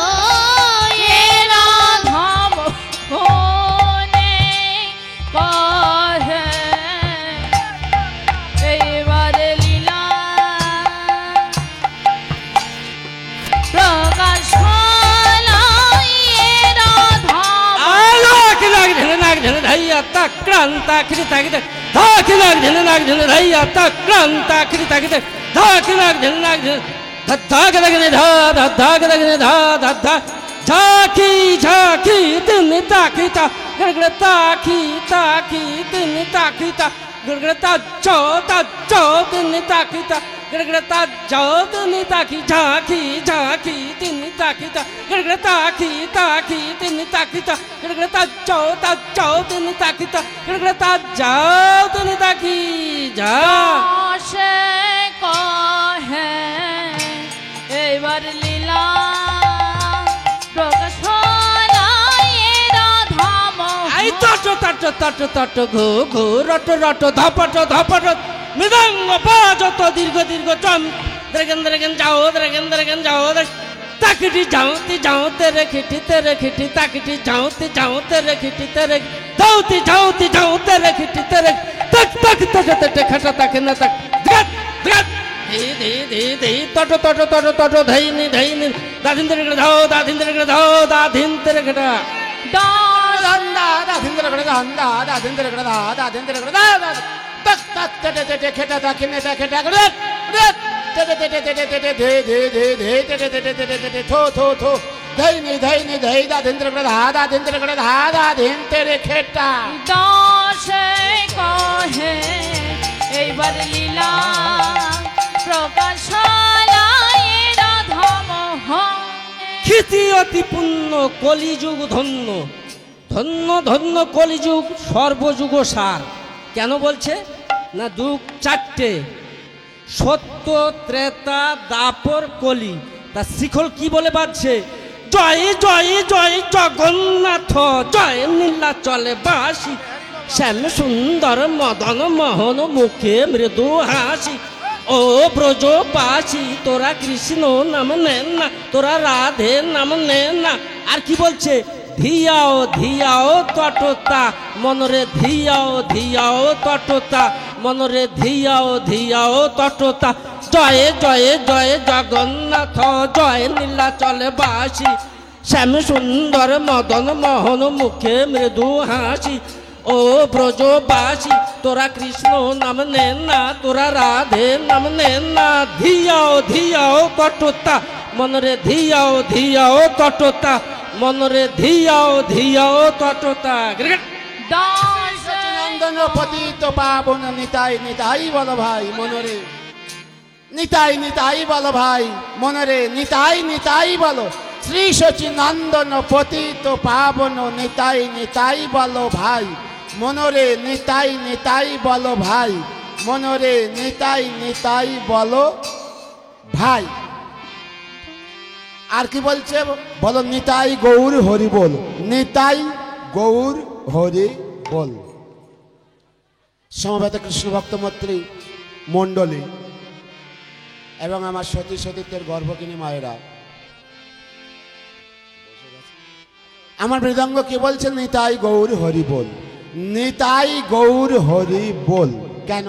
S1: এ রাধা
S3: মোহনে কহে এইবার লীলা প্রকাশ হলো। এ রাধা
S4: झाकी झाकी दिन ताकीता गड़गड़ता की ताकी दिन ताकीता गड़गड़ता चो दिन ताकीता गड़गड़ता जो दिन ताकी झाकी झाकी दिन ताकीता गड़गड़ता की ताकी दिन ताकीता गड़गड़ता चो दिन ताकीता गड़गड़ता जाओ दिन ताकी जा
S3: সে কহে এইবার লীলা প্রকাশ হলো। এ রাধা
S4: आई तट घो घो रट धपट मृदंग बाजत दीर्घ चम द्रगन जाओ ताकिटी जाओ तेरे खिटी ताकिटी जाओ तेरे खिटी तेरे जाओ तेरे खिटी तेरे तक खटा तक न तक ধি ধি ধি ধি তট তট তট তট ধৈনি ধৈনি দাধিন্দ্র গড় ধাও দাধিন্দ্র গড় ধাও দাধিন্দ্র গড়
S3: দাস
S2: দন্দা দাধিন্দ্র গড় দন্দা দাধিন্দ্র গড় দা দাধিন্দ্র গড় দা তক তক তেটে তেটে খেটা দা কিনে দা খেটা গড় রেত তেটে তেটে তেটে তেটে ধে ধে ধে ধে তেটে তেটে তেটে তেটে থো থো থো ধৈনি ধৈনি ধৈ দাধিন্দ্র গড় দা দাধিন্দ্র গড় দা দাধিন্দ্র খেটা
S3: দাস কহে এইবার লীলা প্রকাশ হলায় রাধা মোহনে।
S4: খ্যাতি অতি পূর্ণ কলিযুগ ধন্য ধন্য ধন্য কলিযুগ সর্বযুগ সার কেন বলছে না যুগ চারটে সত্য ত্রেতা দাপর কলি তার শিখল কি বলে বাজছে জয় জয় জয় জগন্নাথ জয় নীলাচলে বাসি শ্যাম সুন্দর মদন মোহন মুখে মৃদু হাসি ও ব্রজবাসী তোরা কৃষ্ণ নাম নেন না তোরা রাধে নাম নেন না আর কি বলছে ধিয়াও ধিয়াও তটতা মনরে ধিয়াও ধিয়াও তটতা মনরে ধিয়াও ধিয়াও তটতা জয় জয় জয় জগন্নাথ জয় নীলাচলে বাসি শ্যাম সুন্দর মদন মোহন মুখে মৃদু হাসি ও ব্রজবাসী তোরা কৃষ্ণ নাম নেন না তোরা রাধে নাম নেন না ধিয়াও ধিয়াও তটতা মনরে ধিয়াও ধিয়াও তটতা মনরে ধিয়াও ধিয়াও তটতা
S3: দাস
S2: নন্দন পতিত পাবন নিতাই নিতাই বল ভাই মনরে নিতাই নিতাই বল ভাই মনরে নিতাই নিতাই বল শ্রী সচিনন্দন পতিত পাবন নিতাই নিতাই বল ভাই মনরে নিতাই নিতাই বল ভাই মনরে নিতাই নিতাই বল ভাই আর কি বলছে বলো নিতাই গৌর হরি বল নিতাই গৌর হরি বল সমবেত কৃষ্ণ ভক্ত মৈত্রী মণ্ডলী এবং আমার সতী সতীত্বের গর্ভকিনী মায়েরা আমার মৃদঙ্গ কি বলছে নিতাই গৌর হরি বল নিতাই গৌর হরি বল কেন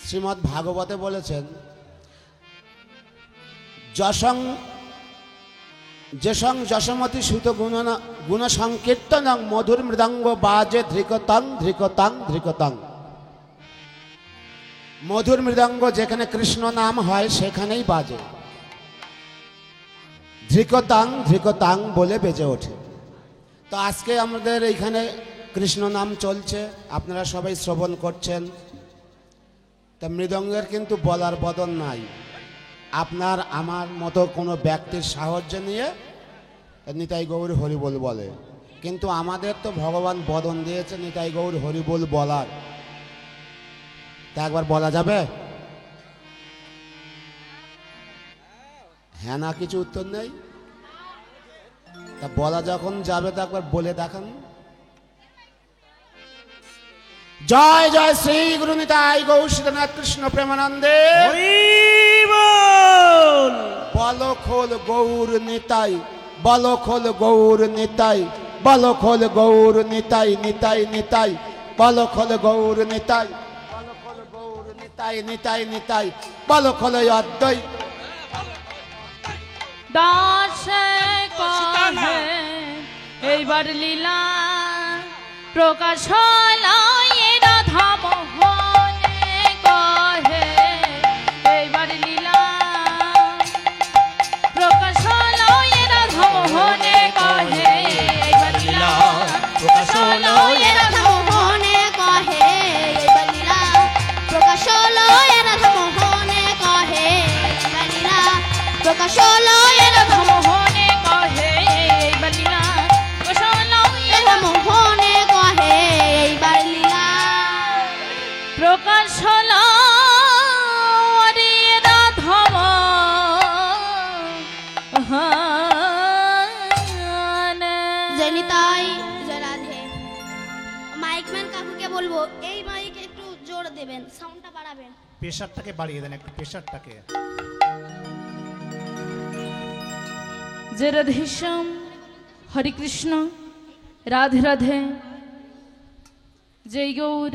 S2: শ্রীমদ্ ভাগবতে বলেছেন যশং যেসং যশমতি সুত গুণ সংকীর্তন মধুর মৃদঙ্গ বাজে ধৃকতং ধৃকতং ধৃকতং মধুর মৃদঙ্গ যেখানে কৃষ্ণ নাম হয় সেখানেই বাজে ধৃকতাং ধৃকতাং বলে বেজে ওঠে তো আজকে আমাদের এইখানে কৃষ্ণ নাম চলছে আপনারা সবাই শ্রবণ করছেন তা মৃদঙ্গের কিন্তু বলার বদল নাই আপনার আমার মতো কোনো ব্যক্তির সাহায্য নিয়ে নিতাই গৌর হরিবোল বলে কিন্তু আমাদের তো ভগবান বদন দিয়েছে নিতাই গৌর হরিবোল বলার তা একবার বলা যাবে হ্যাঁ না কিছু উত্তর নেই তা বলা যখন যাবে তা একবার বলে দেখান জয় জয় শ্রী গুরু নিতাই গৌরনাথ কৃষ্ণ প্রেমানন্দে বল খোল গৌর নিতাই বল খোল গৌর নিতাই বল খোল গৌর নিতাই নিতাই নিতাই বল খোল গৌর নিতাই বল খোল গৌর নিতাই নিতাই নিতাই বল খোল অদ্বৈ
S3: দাস কহে এইবার লীলা প্রকাশ হলায় রাধা মোহনে কহে এইবার লীলা প্রকাশ হলায় রাধা মোহনে কহে এইবার লীলা
S1: প্রকাশ হলো এ রাধা মোহনে কহে এইবার লীলা প্রকাশ হলো এ রাধা মোহনে কহে এইবার লীলা প্রকাশ হলো এ রাধা
S3: মোহনে কহে এইবার লীলা প্রকাশ হলায়
S1: রাধা মোহনে কহে এইবার লীলা
S3: প্রকাশ হলো রে রাধা মোহনে।
S1: জয় নিতাই জয় রাধে মাইকম্যান কাকুকে বলবো এই মাইকে একটু জোর দেবেন সাউন্ডটা বাড়াবেন
S2: প্রেশারটাকে বাড়িয়ে দেন একটু প্রেশারটাকে
S3: যে রাধেশ্যাম হরে কৃষ্ণ রাধে রাধে জয় গৌর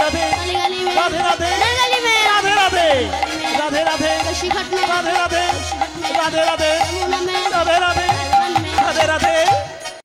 S5: राधे
S1: गली गली में
S5: राधे राधे
S1: गली में
S5: राधे राधे राधे राधे
S1: काशीघाट में
S5: राधे राधे
S1: काशीघाट में
S5: राधे राधे